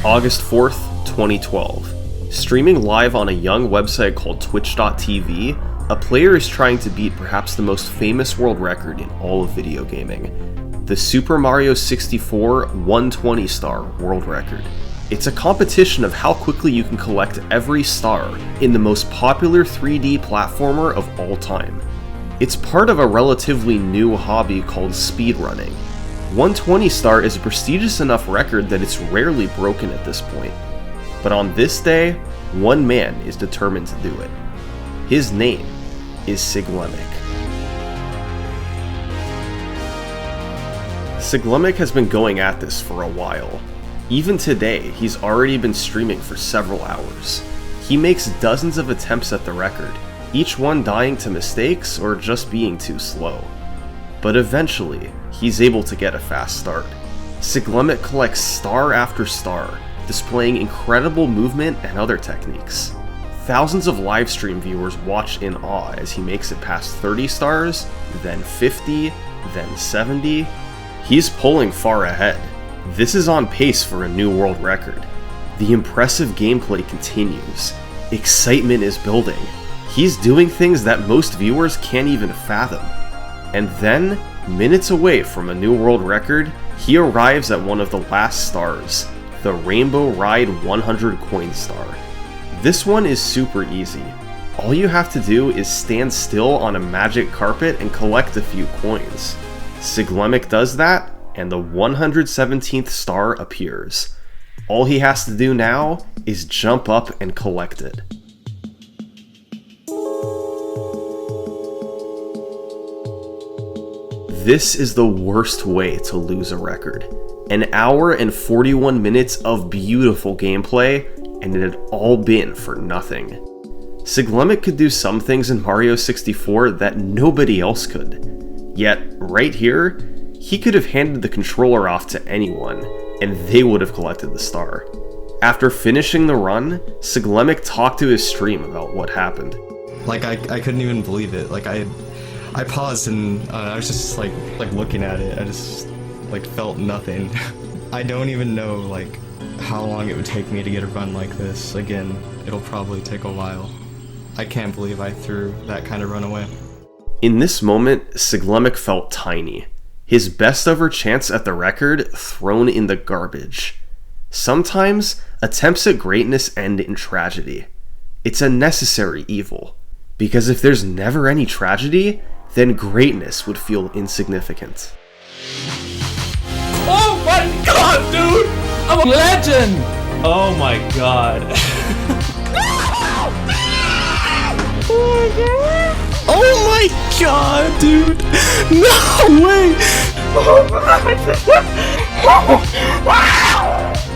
August 4th, 2012. Streaming live on a young website called Twitch.tv, a player is trying to beat perhaps the most famous world record in all of video gaming, the Super Mario 64 120 star world record. It's a competition of how quickly you can collect every star in the most popular 3D platformer of all time. It's part of a relatively new hobby called speedrunning. 120 star is a prestigious enough record that it's rarely broken at this point. But on this day, one man is determined to do it. His name is Siglemik. Siglemik has been going at this for a while. Even today, he's already been streaming for several hours. He makes dozens of attempts at the record, each one dying to mistakes or just being too slow. But eventually, he's able to get a fast start. Siglemik collects star after star, displaying incredible movement and other techniques. Thousands of livestream viewers watch in awe as he makes it past 30 stars, then 50, then 70. He's pulling far ahead. This is on pace for a new world record. The impressive gameplay continues. Excitement is building. He's doing things that most viewers can't even fathom. And then, minutes away from a new world record, he arrives at one of the last stars, the Rainbow Ride 100 coin star. This one is super easy. All you have to do is stand still on a magic carpet and collect a few coins. Siglemik does that, and the 117th star appears. All he has to do now is jump up and collect it. This is the worst way to lose a record. An hour and 41 minutes of beautiful gameplay, and it had all been for nothing. Siglemik could do some things in Mario 64 that nobody else could. Yet, right here, he could have handed the controller off to anyone, and they would have collected the star. After finishing the run, Siglemik talked to his stream about what happened. I couldn't even believe it. I paused and I was just like looking at it. I just felt nothing. I don't even know how long it would take me to get a run like this. Again, it'll probably take a while. I can't believe I threw that kind of run away. In this moment, Siglemik felt tiny. His best ever chance at the record thrown in the garbage. Sometimes, attempts at greatness end in tragedy. It's a necessary evil. Because if there's never any tragedy, then greatness would feel insignificant. Oh my god, dude! I'm a legend! Oh my god. Oh my god, dude! No way! Oh my.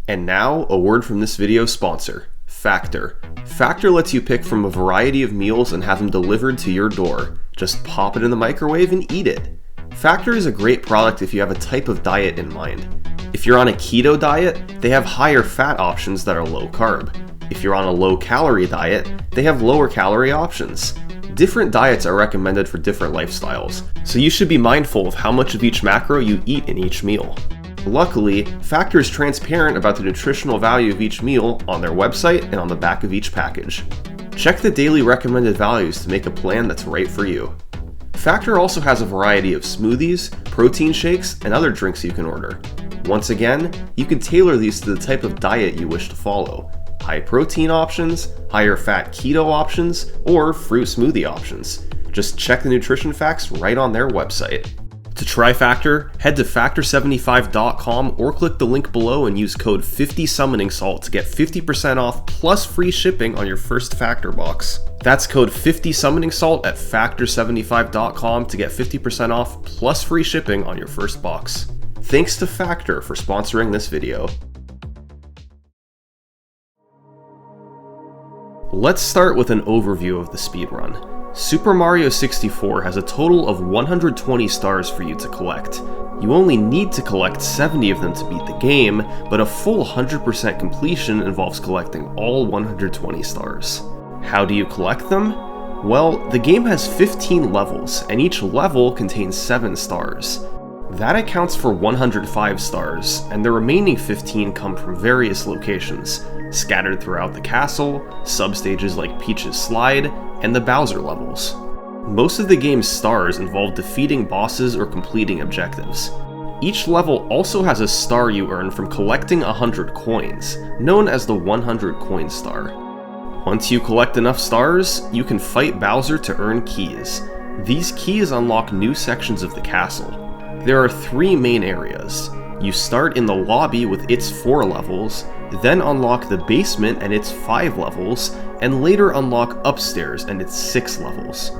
And now, a word from this video's sponsor, Factor. Factor lets you pick from a variety of meals and have them delivered to your door. Just pop it in the microwave and eat it. Factor is a great product if you have a type of diet in mind. If you're on a keto diet, they have higher fat options that are low carb. If you're on a low calorie diet, they have lower calorie options. Different diets are recommended for different lifestyles, so you should be mindful of how much of each macro you eat in each meal. Luckily, Factor is transparent about the nutritional value of each meal on their website and on the back of each package. Check the daily recommended values to make a plan that's right for you. Factor also has a variety of smoothies, protein shakes, and other drinks you can order. Once again, you can tailor these to the type of diet you wish to follow. High protein options, higher fat keto options, or fruit smoothie options. Just check the nutrition facts right on their website. To try Factor, head to Factor75.com or click the link below and use code 50summoningsalt to get 50% off plus free shipping on your first Factor box. That's code 50summoningsalt at Factor75.com to get 50% off plus free shipping on your first box. Thanks to Factor for sponsoring this video. Let's start with an overview of the speedrun. Super Mario 64 has a total of 120 stars for you to collect. You only need to collect 70 of them to beat the game, but a full 100% completion involves collecting all 120 stars. How do you collect them? Well, the game has 15 levels, and each level contains 7 stars. That accounts for 105 stars, and the remaining 15 come from various locations, scattered throughout the castle, substages like Peach's Slide, and the Bowser levels. Most of the game's stars involve defeating bosses or completing objectives. Each level also has a star you earn from collecting 100 coins, known as the 100 coin star. Once you collect enough stars, you can fight Bowser to earn keys. These keys unlock new sections of the castle. There are 3 main areas. You start in the lobby with its 4 levels, then unlock the basement and its 5 levels, and later unlock upstairs and its 6 levels.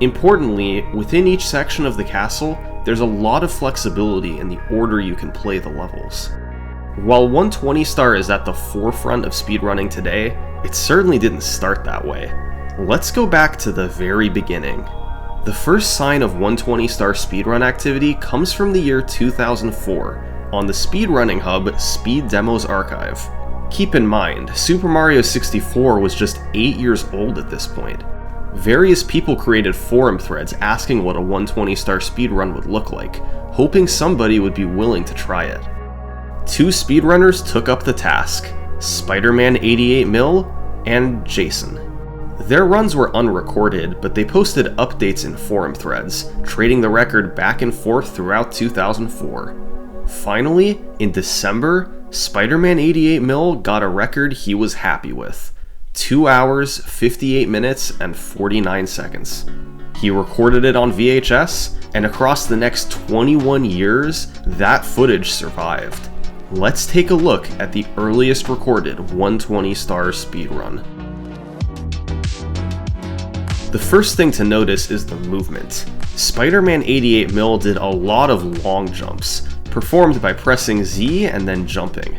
Importantly, within each section of the castle, there's a lot of flexibility in the order you can play the levels. While 120 star is at the forefront of speedrunning today, it certainly didn't start that way. Let's go back to the very beginning. The first sign of 120 star speedrun activity comes from the year 2004 on the speedrunning hub Speed Demos Archive. Keep in mind, Super Mario 64 was just 8 years old at this point. Various people created forum threads asking what a 120 star speedrun would look like, hoping somebody would be willing to try it. 2 speedrunners took up the task, Spider-Man 88mil and Jason. Their runs were unrecorded, but they posted updates in forum threads, trading the record back and forth throughout 2004. Finally, in December, Spider-Man 88mil got a record he was happy with. 2 hours, 58 minutes, and 49 seconds. He recorded it on VHS, and across the next 21 years, that footage survived. Let's take a look at the earliest recorded 120 star speedrun. The first thing to notice is the movement. Spider-Man 88mil did a lot of long jumps, performed by pressing Z and then jumping.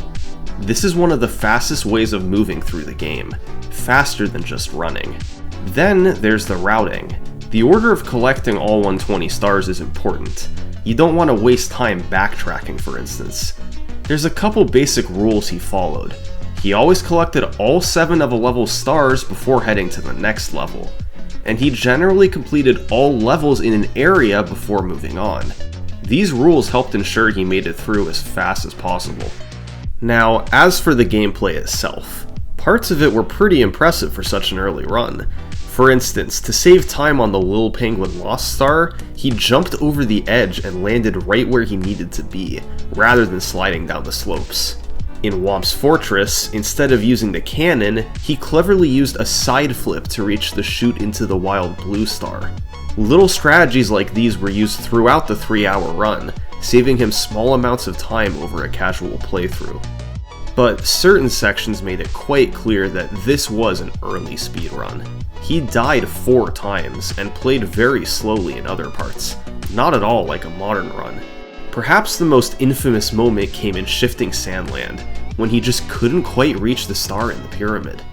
This is one of the fastest ways of moving through the game, faster than just running. Then there's the routing. The order of collecting all 120 stars is important. You don't want to waste time backtracking, for instance. There's a couple basic rules he followed. He always collected all 7 of a level's stars before heading to the next level, and he generally completed all levels in an area before moving on. These rules helped ensure he made it through as fast as possible. Now, as for the gameplay itself, parts of it were pretty impressive for such an early run. For instance, to save time on the Lil Penguin Lost Star, he jumped over the edge and landed right where he needed to be, rather than sliding down the slopes. In Whomp's Fortress, instead of using the cannon, he cleverly used a side flip to reach the chute into the Wild Blue Star. Little strategies like these were used throughout the 3-hour run, saving him small amounts of time over a casual playthrough. But certain sections made it quite clear that this was an early speedrun. He died 4 times and played very slowly in other parts, not at all like a modern run. Perhaps the most infamous moment came in Shifting Sandland, when he just couldn't quite reach the star in the pyramid.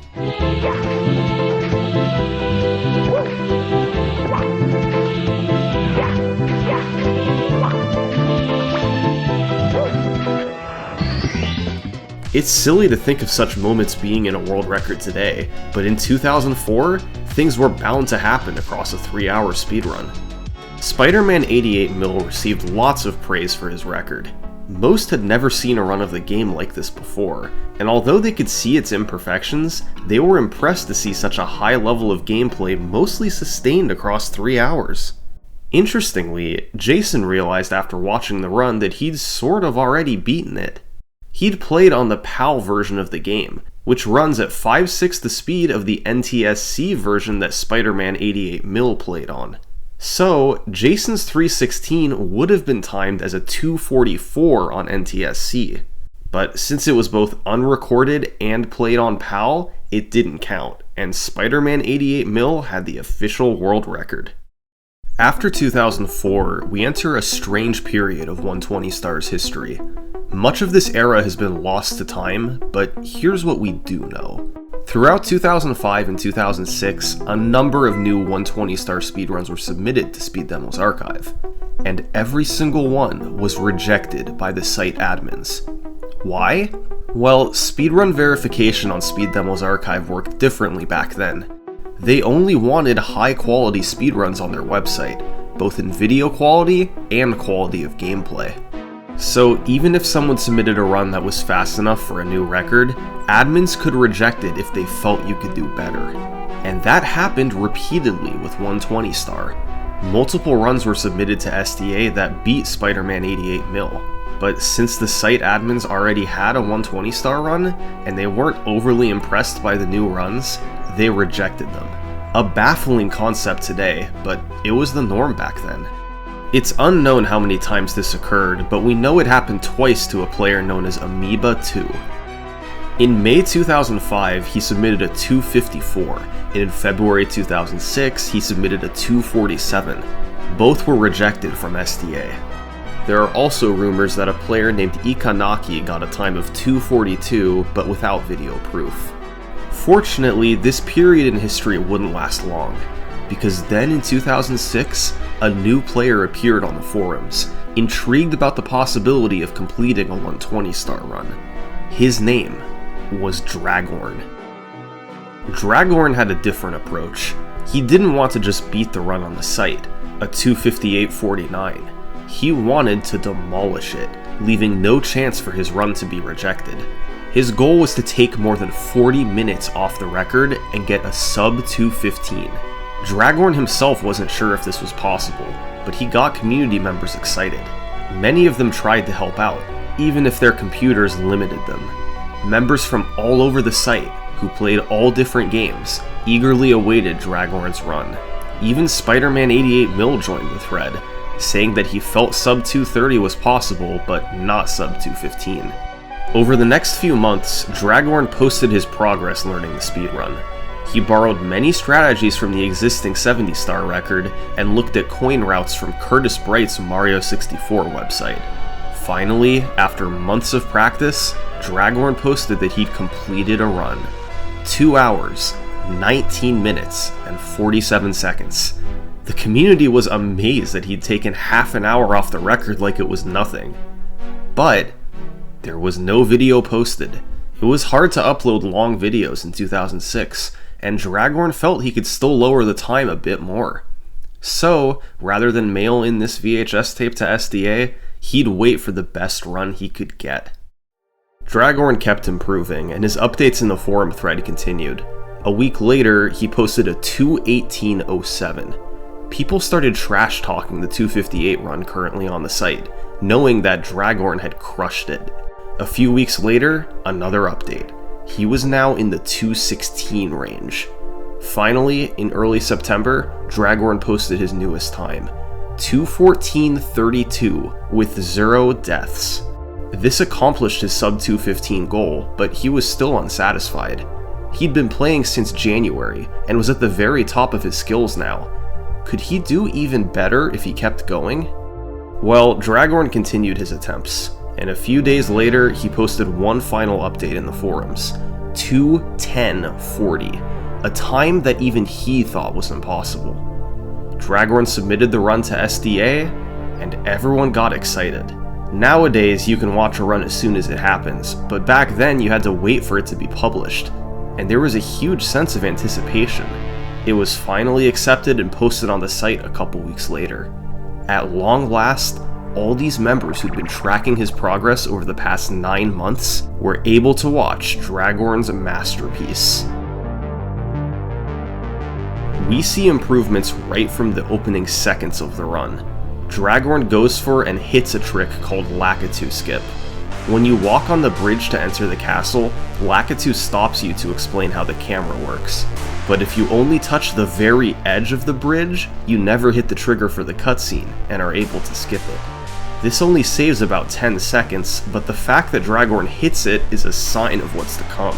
It's silly to think of such moments being in a world record today, but in 2004, things were bound to happen across a 3-hour speedrun. Spider-Man 88mil received lots of praise for his record. Most had never seen a run of the game like this before, and although they could see its imperfections, they were impressed to see such a high level of gameplay mostly sustained across 3 hours. Interestingly, Jason realized after watching the run that he'd sort of already beaten it. He'd played on the PAL version of the game, which runs at 5/6 the speed of the NTSC version that Spider-Man 88mil played on. So, Jason's 316 would have been timed as a 244 on NTSC. But since it was both unrecorded and played on PAL, it didn't count, and Spider-Man 88mil had the official world record. After 2004, we enter a strange period of 120 Stars history. Much of this era has been lost to time, but here's what we do know. Through Throughout 2005 and 2006, a number of new 120-star speedruns were submitted to Speed Demo's archive, and every single one was rejected by the site admins. Why? Well, speedrun verification on Speed Demo's archive worked differently back then. They only wanted high-quality speedruns on their website, both in video quality and quality of gameplay. So even if someone submitted a run that was fast enough for a new record, admins could reject it if they felt you could do better. And that happened repeatedly with 120 Star. Multiple runs were submitted to SDA that beat Spider-Man 88 mil, but since the site admins already had a 120 Star run, and they weren't overly impressed by the new runs, they rejected them. A baffling concept today, but it was the norm back then. It's unknown how many times this occurred, but we know it happened twice to a player known as Amoeba2. In May 2005, he submitted a 254, and in February 2006, he submitted a 247. Both were rejected from SDA. There are also rumors that a player named Ikanaki got a time of 242, but without video proof. Fortunately, this period in history wouldn't last long, because then in 2006, a new player appeared on the forums, intrigued about the possibility of completing a 120 Star run. His name was Dragorn. Dragorn had a different approach. He didn't want to just beat the run on the site, a 258.49. He wanted to demolish it, leaving no chance for his run to be rejected. His goal was to take more than 40 minutes off the record and get a sub 215. Dragorn himself wasn't sure if this was possible, but he got community members excited. Many of them tried to help out, even if their computers limited them. Members from all over the site, who played all different games, eagerly awaited Dragorn's run. Even Spider-Man 88 mil joined the thread, saying that he felt sub 230 was possible, but not sub 215. Over the next few months, Dragorn posted his progress learning the speedrun. He borrowed many strategies from the existing 70-star record and looked at coin routes from Curtis Bright's Mario 64 website. Finally, after months of practice, Dragorn posted that he'd completed a run. 2 hours, 19 minutes, and 47 seconds. The community was amazed that he'd taken half an hour off the record like it was nothing. But there was no video posted. It was hard to upload long videos in 2006, and Dragorn felt he could still lower the time a bit more. So, rather than mail in this VHS tape to SDA, he'd wait for the best run he could get. Dragorn kept improving, and his updates in the forum thread continued. A week later, he posted a 218.07. People started trash-talking the 258 run currently on the site, knowing that Dragorn had crushed it. A few weeks later, another update. He was now in the 216 range. Finally, in early September, Dragorn posted his newest time, 214.32 with 0 deaths. This accomplished his sub 215 goal, but he was still unsatisfied. He'd been playing since January, and was at the very top of his skills now. Could he do even better if he kept going? Well, Dragorn continued his attempts, and a few days later, he posted one final update in the forums, 2:10:40, a time that even he thought was impossible. Dragorn submitted the run to SDA, and everyone got excited. Nowadays, you can watch a run as soon as it happens, but back then you had to wait for it to be published, and there was a huge sense of anticipation. It was finally accepted and posted on the site a couple weeks later. At long last, all these members who'd been tracking his progress over the past 9 months were able to watch Dragorn's masterpiece. We see improvements right from the opening seconds of the run. Dragorn goes for and hits a trick called Lakitu Skip. When you walk on the bridge to enter the castle, Lakitu stops you to explain how the camera works. But if you only touch the very edge of the bridge, you never hit the trigger for the cutscene and are able to skip it. This only saves about 10 seconds, but the fact that Dragorn hits it is a sign of what's to come.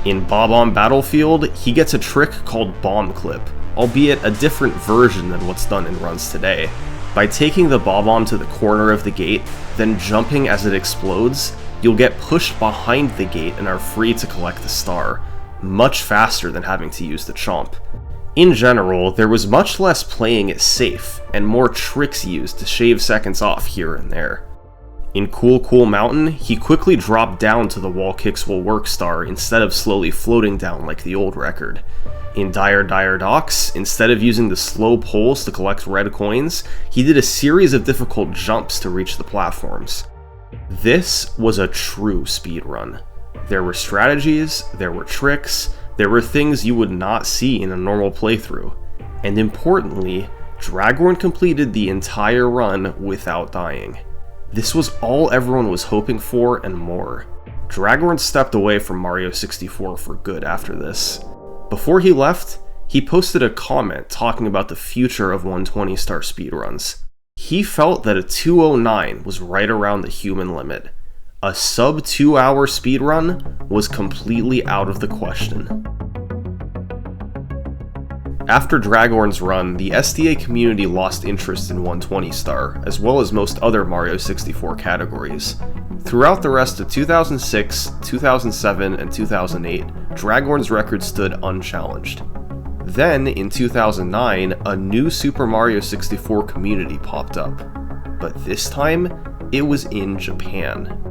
In Bob-omb Battlefield, he gets a trick called Bomb Clip, albeit a different version than what's done in runs today. By taking the Bob-omb to the corner of the gate, then jumping as it explodes, you'll get pushed behind the gate and are free to collect the star. much faster than having to use the chomp. In general, there was much less playing it safe, and more tricks used to shave seconds off here and there. In Cool Cool Mountain, he quickly dropped down to the wall kicks will work star instead of slowly floating down like the old record. In Dire Dire Docks, instead of using the slow poles to collect red coins, he did a series of difficult jumps to reach the platforms. This was a true speedrun. There were strategies, there were tricks, there were things you would not see in a normal playthrough, and importantly, Dragorn completed the entire run without dying. This was all everyone was hoping for and more. Dragorn stepped away from Mario 64 for good after this. Before he left, he posted a comment talking about the future of 120-star speedruns. He felt that a 2:09 was right around the human limit. A sub 2-hour speedrun was completely out of the question. After Dragorn's run, the SDA community lost interest in 120-star, as well as most other Mario 64 categories. Throughout the rest of 2006, 2007, and 2008, Dragorn's record stood unchallenged. Then, in 2009, a new Super Mario 64 community popped up. But this time, it was in Japan.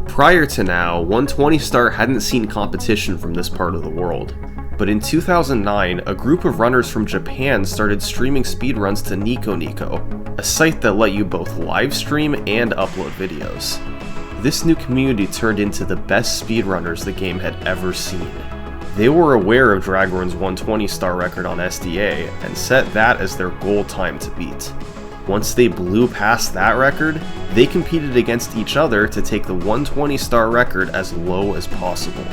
Prior to now, 120-star hadn't seen competition from this part of the world. But in 2009, a group of runners from Japan started streaming speedruns to Nico Nico, a site that let you both live stream and upload videos. This new community turned into the best speedrunners the game had ever seen. They were aware of Dragorn's 120-star record on SDA and set that as their goal time to beat. Once they blew past that record, they competed against each other to take the 120-star record as low as possible.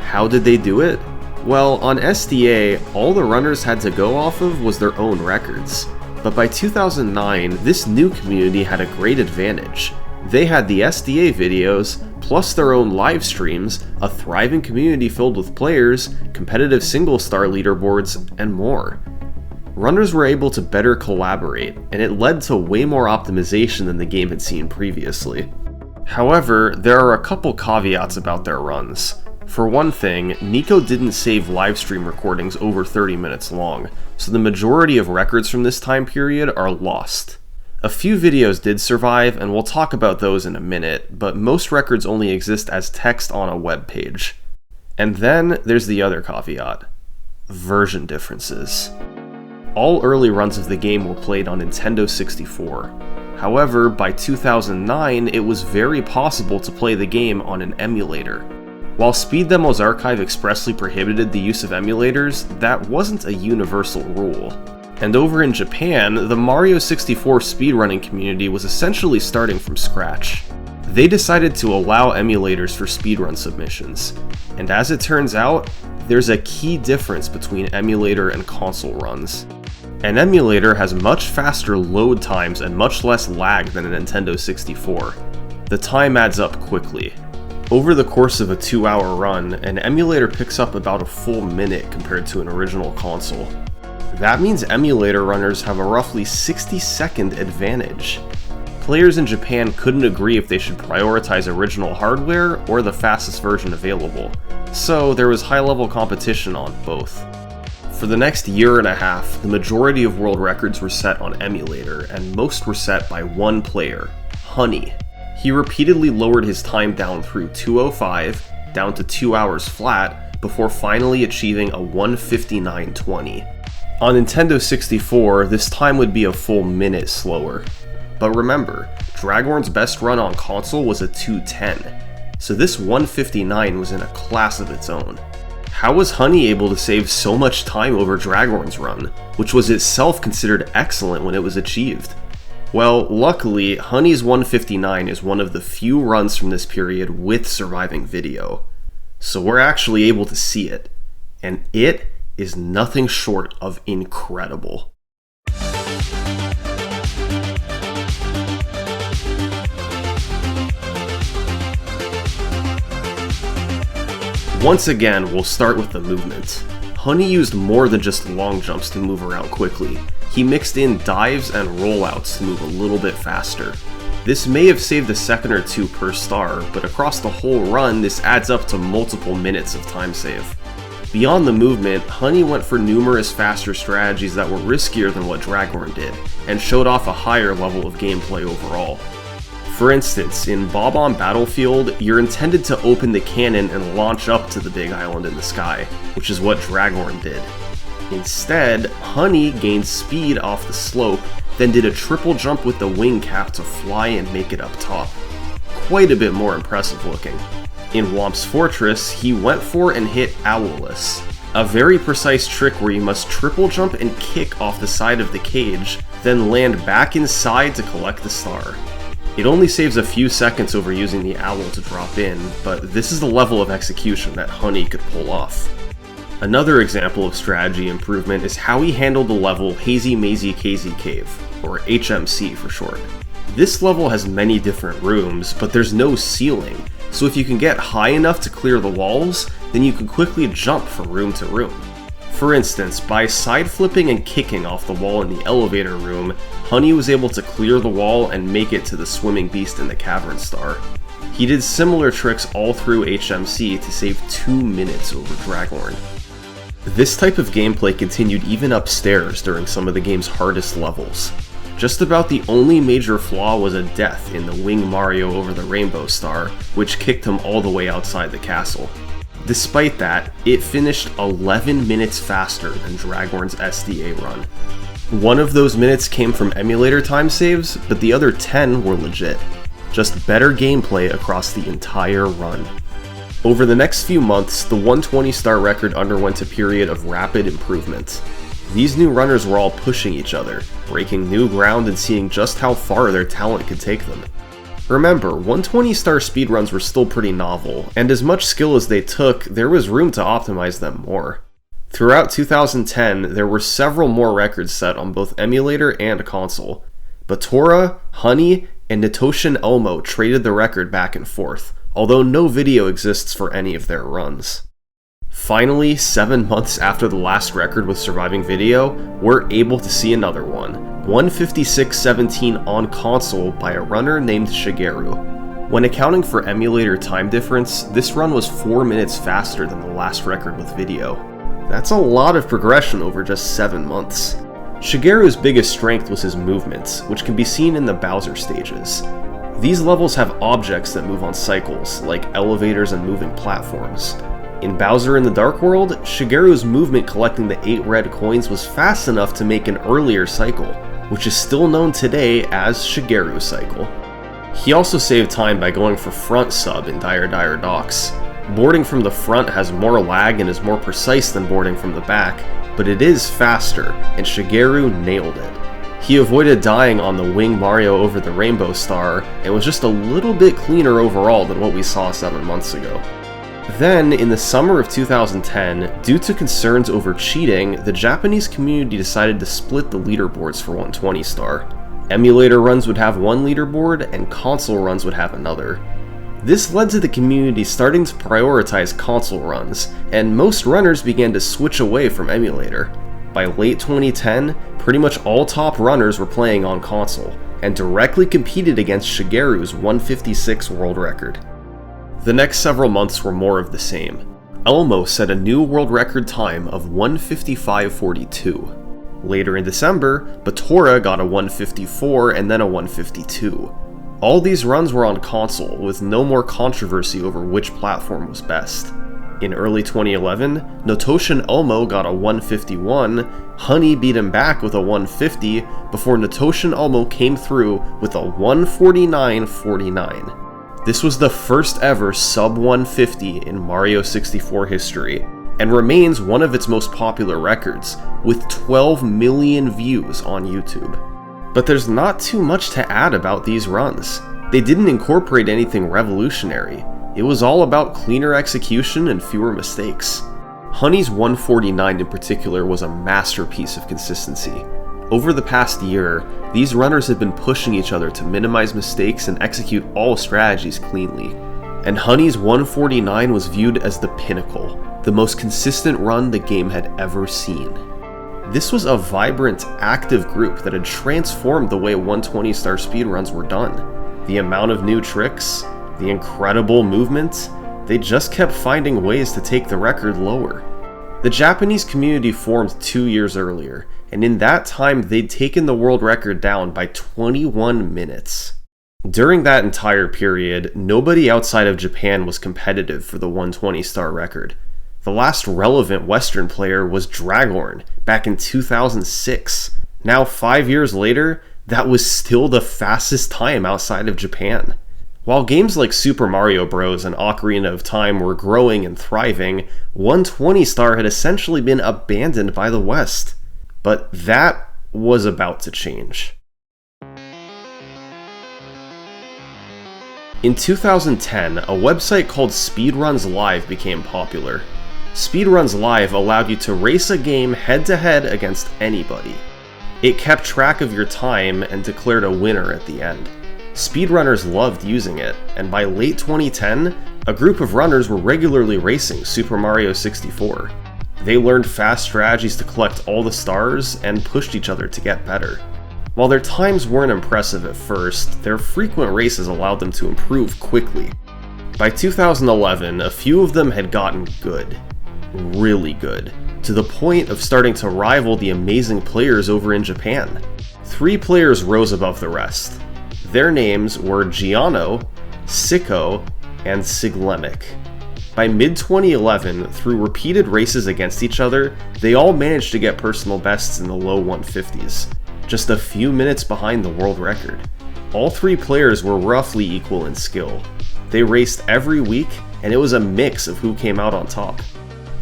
How did they do it? Well, on SDA, all the runners had to go off of was their own records. But by 2009, this new community had a great advantage. They had the SDA videos, plus their own live streams, a thriving community filled with players, competitive single-star leaderboards, and more. Runners were able to better collaborate, and it led to way more optimization than the game had seen previously. However, there are a couple caveats about their runs. For one thing, Nico didn't save livestream recordings over 30 minutes long, so the majority of records from this time period are lost. A few videos did survive, and we'll talk about those in a minute, but most records only exist as text on a web page. And then there's the other caveat: version differences. All early runs of the game were played on Nintendo 64. However, by 2009, it was very possible to play the game on an emulator. While Speed Demo's archive expressly prohibited the use of emulators, that wasn't a universal rule. And over in Japan, the Mario 64 speedrunning community was essentially starting from scratch. They decided to allow emulators for speedrun submissions. And as it turns out, there's a key difference between emulator and console runs. An emulator has much faster load times and much less lag than a Nintendo 64. The time adds up quickly. Over the course of a 2-hour run, an emulator picks up about a full minute compared to an original console. That means emulator runners have a roughly 60-second advantage. Players in Japan couldn't agree if they should prioritize original hardware or the fastest version available, so there was high-level competition on both. For the next year and a half, the majority of world records were set on emulator, and most were set by one player, Honey. He repeatedly lowered his time down through 2:05, down to 2 hours flat, before finally achieving a 1:59.20. On Nintendo 64, this time would be a full minute slower. But remember, Dragorn's best run on console was a 2:10, so this 1:59 was in a class of its own. How was Honey able to save so much time over Dragorn's run, which was itself considered excellent when it was achieved? Well, luckily, Honey's 1:59 is one of the few runs from this period with surviving video. So we're actually able to see it, and it is nothing short of incredible. Once again, we'll start with the movement. Honey used more than just long jumps to move around quickly. He mixed in dives and rollouts to move a little bit faster. This may have saved a second or two per star, but across the whole run, this adds up to multiple minutes of time save. Beyond the movement, Honey went for numerous faster strategies that were riskier than what Draghorn did, and showed off a higher level of gameplay overall. For instance, in Bob-omb Battlefield, you're intended to open the cannon and launch up to the big island in the sky, which is what Draghorn did. Instead, Honey gained speed off the slope, then did a triple jump with the wing cap to fly and make it up top. Quite a bit more impressive looking. In Whomp's Fortress, he went for and hit Owless, a very precise trick where you must triple jump and kick off the side of the cage, then land back inside to collect the star. It only saves a few seconds over using the owl to drop in, but this is the level of execution that Honey could pull off. Another example of strategy improvement is how he handled the level Hazy Mazy Kazy Cave, or HMC for short. This level has many different rooms, but there's no ceiling, so if you can get high enough to clear the walls, then you can quickly jump from room to room. For instance, by side flipping and kicking off the wall in the elevator room, Honey was able to clear the wall and make it to the swimming beast in the cavern star. He did similar tricks all through HMC to save 2 minutes over Draghorn. This type of gameplay continued even upstairs during some of the game's hardest levels. Just about the only major flaw was a death in the Wing Mario over the Rainbow Star, which kicked him all the way outside the castle. Despite that, it finished 11 minutes faster than Draghorn's SDA run. One of those minutes came from emulator time saves, but the other 10 were legit. Just better gameplay across the entire run. Over the next few months, the 120 star record underwent a period of rapid improvement. These new runners were all pushing each other, breaking new ground and seeing just how far their talent could take them. Remember, 120 star speedruns were still pretty novel, and as much skill as they took, there was room to optimize them more. Throughout 2010, there were several more records set on both emulator and console. Batora, Honey, and Nitoshin Elmo traded the record back and forth, although no video exists for any of their runs. Finally, 7 months after the last record with surviving video, we're able to see another one, 156.17 on console by a runner named Shigeru. When accounting for emulator time difference, this run was 4 minutes faster than the last record with video. That's a lot of progression over just 7 months. Shigeru's biggest strength was his movements, which can be seen in the Bowser stages. These levels have objects that move on cycles, like elevators and moving platforms. In Bowser in the Dark World, Shigeru's movement collecting the 8 red coins was fast enough to make an earlier cycle, which is still known today as Shigeru Cycle. He also saved time by going for front sub in Dire Dire Docks. Boarding from the front has more lag and is more precise than boarding from the back, but it is faster, and Shigeru nailed it. He avoided dying on the Wing Mario over the Rainbow Star, and was just a little bit cleaner overall than what we saw 7 months ago. Then, in the summer of 2010, due to concerns over cheating, the Japanese community decided to split the leaderboards for 120 star. Emulator runs would have one leaderboard, and console runs would have another. This led to the community starting to prioritize console runs, and most runners began to switch away from emulator. By late 2010, pretty much all top runners were playing on console, and directly competed against Shigeru's 156 world record. The next several months were more of the same. Elmo set a new world record time of 155.42. Later in December, Batora got a 154 and then a 152. All these runs were on console, with no more controversy over which platform was best. In early 2011, Nitoshin Elmo got a 151, Honey beat him back with a 150, before Nitoshin Elmo came through with a 149.49. This was the first ever sub 150 in Mario 64 history, and remains one of its most popular records, with 12 million views on YouTube. But there's not too much to add about these runs. They didn't incorporate anything revolutionary. It was all about cleaner execution and fewer mistakes. Honey's 149 in particular was a masterpiece of consistency. Over the past year, these runners have been pushing each other to minimize mistakes and execute all strategies cleanly. And Honey's 149 was viewed as the pinnacle, the most consistent run the game had ever seen. This was a vibrant, active group that had transformed the way 120 star speedruns were done. The amount of new tricks, the incredible movement, they just kept finding ways to take the record lower. The Japanese community formed 2 years earlier, and in that time they'd taken the world record down by 21 minutes. During that entire period, nobody outside of Japan was competitive for the 120-star record. The last relevant Western player was Dragorn back in 2006. Now 5 years later, that was still the fastest time outside of Japan. While games like Super Mario Bros. And Ocarina of Time were growing and thriving, 120-star had essentially been abandoned by the West. But that was about to change. In 2010, a website called Speedruns Live became popular. Speedruns Live allowed you to race a game head-to-head against anybody. It kept track of your time and declared a winner at the end. Speedrunners loved using it, and by late 2010, a group of runners were regularly racing Super Mario 64. They learned fast strategies to collect all the stars and pushed each other to get better. While their times weren't impressive at first, their frequent races allowed them to improve quickly. By 2011, a few of them had gotten good. Really good. To the point of starting to rival the amazing players over in Japan. 3 players rose above the rest. Their names were Giano, Sicko, and Siglemic. By mid-2011, through repeated races against each other, they all managed to get personal bests in the low 150s. Just a few minutes behind the world record. All 3 players were roughly equal in skill. They raced every week, and it was a mix of who came out on top.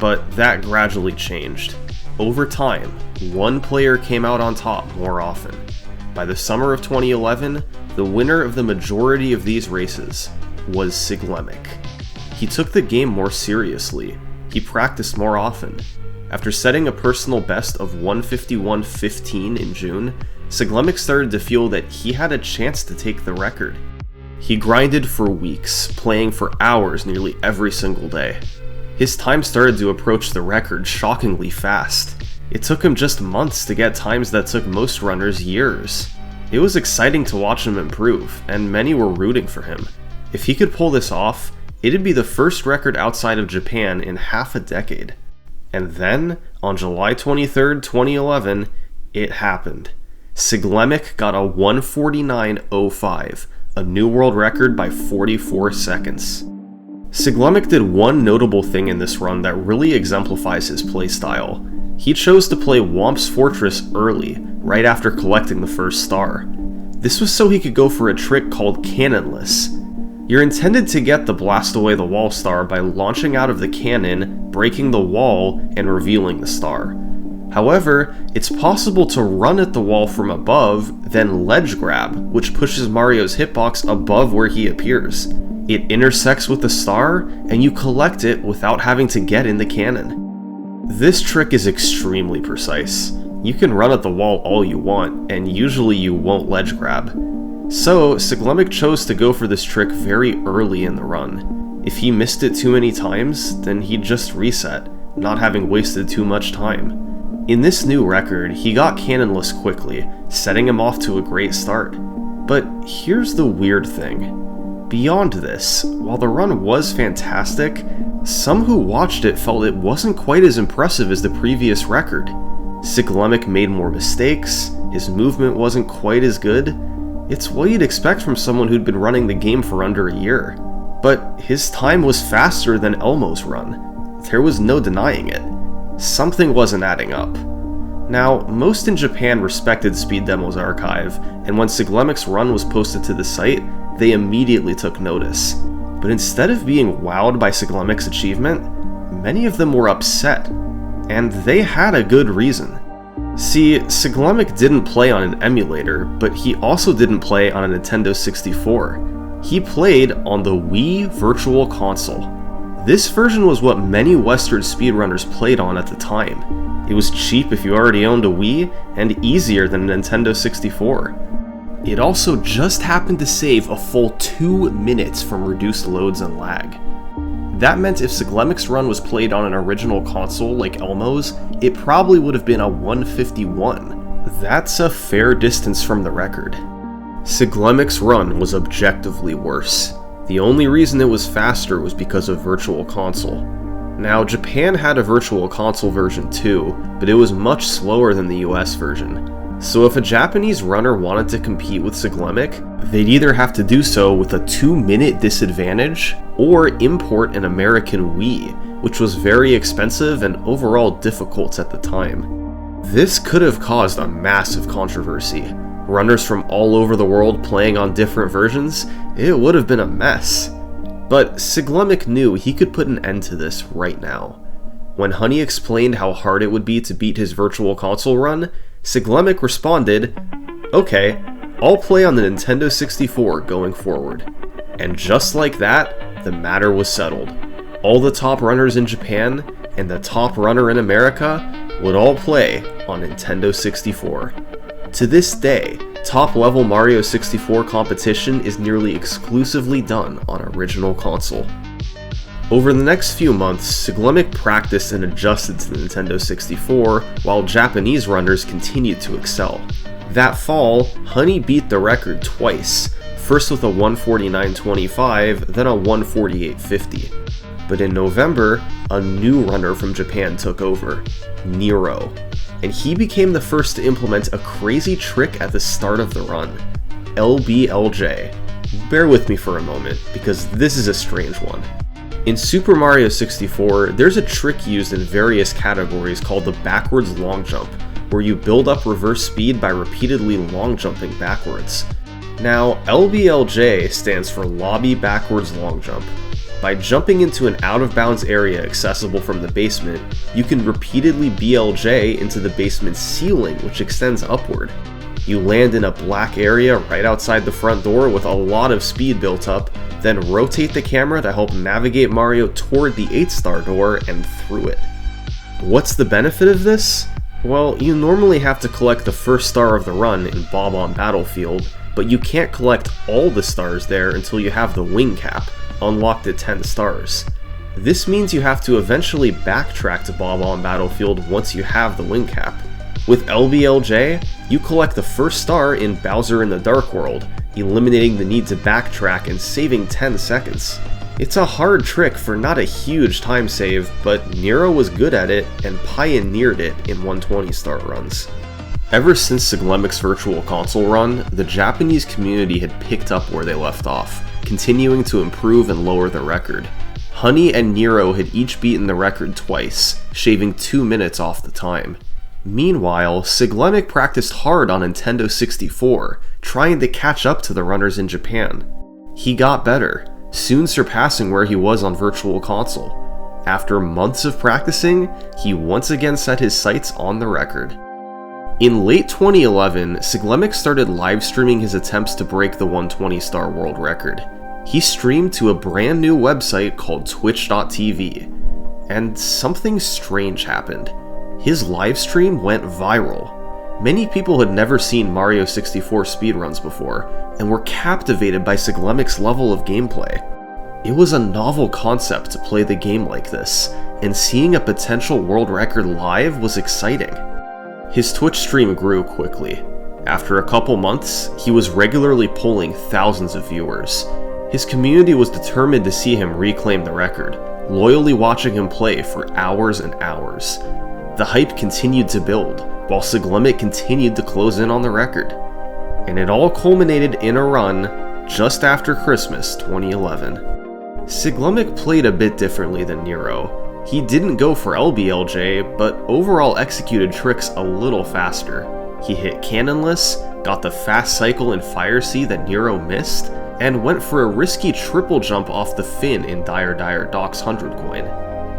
But that gradually changed. Over time, one player came out on top more often. By the summer of 2011, the winner of the majority of these races was Siglemic. He took the game more seriously. He practiced more often. After setting a personal best of 151.15 in June, Siglemic started to feel that he had a chance to take the record. He grinded for weeks, playing for hours nearly every single day. His time started to approach the record shockingly fast. It took him just months to get times that took most runners years. It was exciting to watch him improve, and many were rooting for him. If he could pull this off, it'd be the first record outside of Japan in half a decade. And then, on July 23rd, 2011, it happened. Siglemic got a 149.05, a new world record by 44 seconds. Siglemic did one notable thing in this run that really exemplifies his playstyle. He chose to play Whomp's Fortress early, right after collecting the first star. This was so he could go for a trick called Cannonless. You're intended to get the Blast Away the Wall star by launching out of the cannon, breaking the wall, and revealing the star. However, it's possible to run at the wall from above, then ledge grab, which pushes Mario's hitbox above where he appears. It intersects with the star, and you collect it without having to get in the cannon. This trick is extremely precise. You can run at the wall all you want, and usually you won't ledge grab. So, Siglemic chose to go for this trick very early in the run. If he missed it too many times, then he'd just reset, not having wasted too much time. In this new record, he got Cannonless quickly, setting him off to a great start. But here's the weird thing. Beyond this, while the run was fantastic, some who watched it felt it wasn't quite as impressive as the previous record. Siglemic made more mistakes, his movement wasn't quite as good. It's what you'd expect from someone who'd been running the game for under a year. But his time was faster than Elmo's run. There was no denying it. Something wasn't adding up. Now, most in Japan respected Speed Demo's archive, and when Siglemic's run was posted to the site, they immediately took notice. But instead of being wowed by Siglemic's achievement, many of them were upset. And they had a good reason. See, Siglemic didn't play on an emulator, but he also didn't play on a Nintendo 64. He played on the Wii Virtual Console. This version was what many Western speedrunners played on at the time. It was cheap if you already owned a Wii, and easier than a Nintendo 64. It also just happened to save a full 2 minutes from reduced loads and lag. That meant if Siglemic's run was played on an original console like Elmo's, it probably would have been a 151. That's a fair distance from the record. Siglemic's run was objectively worse. The only reason it was faster was because of Virtual Console. Now, Japan had a Virtual Console version too, but it was much slower than the US version. So if a Japanese runner wanted to compete with Siglemic, they'd either have to do so with a 2-minute disadvantage, or import an American Wii, which was very expensive and overall difficult at the time. This could have caused a massive controversy. Runners from all over the world playing on different versions, it would have been a mess. But Siglemic knew he could put an end to this right now. When Honey explained how hard it would be to beat his Virtual Console run, Siglemic responded, "Okay, I'll play on the Nintendo 64 going forward." And just like that, the matter was settled. All the top runners in Japan and the top runner in America would all play on Nintendo 64. To this day, top-level Mario 64 competition is nearly exclusively done on Original Console. Over the next few months, Siglemic practiced and adjusted to the Nintendo 64, while Japanese runners continued to excel. That fall, Honey beat the record twice, first with a 149.25, then a 148.50. But in November, a new runner from Japan took over, Nero, and he became the first to implement a crazy trick at the start of the run, LBLJ. Bear with me for a moment, because this is a strange one. In Super Mario 64, there's a trick used in various categories called the backwards long jump, where you build up reverse speed by repeatedly long jumping backwards. Now, LBLJ stands for Lobby Backwards Long Jump. By jumping into an out-of-bounds area accessible from the basement, you can repeatedly BLJ into the basement's ceiling, which extends upward. You land in a black area right outside the front door with a lot of speed built up, then rotate the camera to help navigate Mario toward the 8-star door and through it. What's the benefit of this? Well, you normally have to collect the first star of the run in Bob-omb Battlefield, but you can't collect all the stars there until you have the wing cap, unlocked at 10 stars. This means you have to eventually backtrack to Bob-omb Battlefield once you have the wing cap. With LBLJ, you collect the first star in Bowser in the Dark World, eliminating the need to backtrack and saving 10 seconds. It's a hard trick for not a huge time save, but Nero was good at it and pioneered it in 120-star runs. Ever since Siglemic's Virtual Console run, the Japanese community had picked up where they left off, continuing to improve and lower the record. Honey and Nero had each beaten the record twice, shaving 2 minutes off the time. Meanwhile, Siglemic practiced hard on Nintendo 64, trying to catch up to the runners in Japan. He got better, soon surpassing where he was on Virtual Console. After months of practicing, he once again set his sights on the record. In late 2011, Siglemic started live streaming his attempts to break the 120-star world record. He streamed to a brand new website called Twitch.tv, and something strange happened. His live stream went viral. Many people had never seen Mario 64 speedruns before, and were captivated by Siglemic's level of gameplay. It was a novel concept to play the game like this, and seeing a potential world record live was exciting. His Twitch stream grew quickly. After a couple months, he was regularly pulling thousands of viewers. His community was determined to see him reclaim the record, loyally watching him play for hours and hours. The hype continued to build, while Siglemic continued to close in on the record. And it all culminated in a run just after Christmas 2011. Siglemic played a bit differently than Nero. He didn't go for LBLJ, but overall executed tricks a little faster. He hit Cannonless, got the fast cycle in Fire Sea that Nero missed, and went for a risky triple jump off the fin in Dire Dire Doc's 100 coin.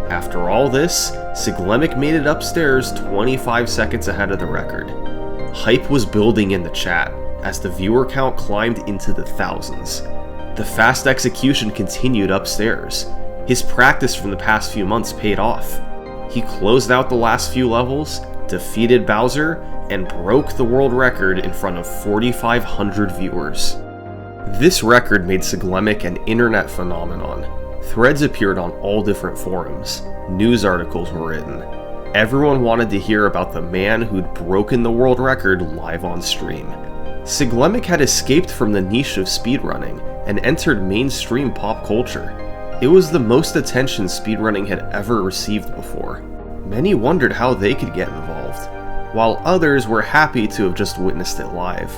After all this, Siglemic made it upstairs 25 seconds ahead of the record. Hype was building in the chat as the viewer count climbed into the thousands. The fast execution continued upstairs. His practice from the past few months paid off. He closed out the last few levels, defeated Bowser, and broke the world record in front of 4,500 viewers. This record made Siglemic an internet phenomenon. Threads appeared on all different forums. News articles were written. Everyone wanted to hear about the man who'd broken the world record live on stream. Siglemic had escaped from the niche of speedrunning and entered mainstream pop culture. It was the most attention speedrunning had ever received before. Many wondered how they could get involved, while others were happy to have just witnessed it live.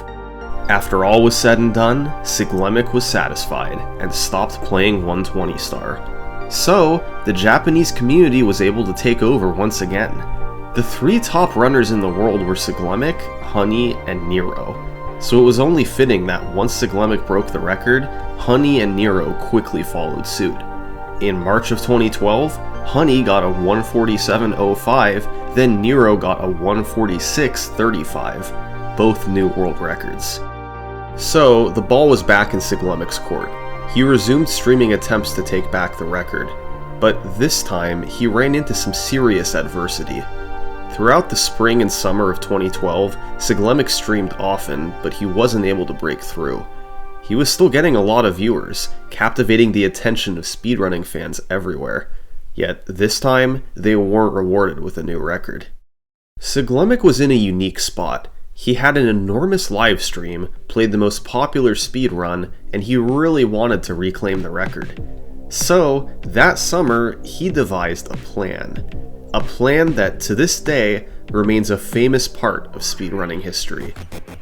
After all was said and done, Siglemic was satisfied and stopped playing 120 Star. So, the Japanese community was able to take over once again. The three top runners in the world were Siglemic, Honey, and Nero, so it was only fitting that once Siglemic broke the record, Honey and Nero quickly followed suit. In March of 2012, Honey got a 147.05, then Nero got a 146.35, both new world records. So, the ball was back in Siglemic's court. He resumed streaming attempts to take back the record, but this time he ran into some serious adversity. Throughout the spring and summer of 2012, Siglemic streamed often, but he wasn't able to break through. He was still getting a lot of viewers, captivating the attention of speedrunning fans everywhere. Yet this time, they weren't rewarded with a new record. Siglemic was in a unique spot. He had an enormous live stream, played the most popular speedrun, and he really wanted to reclaim the record. So, that summer, he devised a plan. A plan that, to this day, remains a famous part of speedrunning history.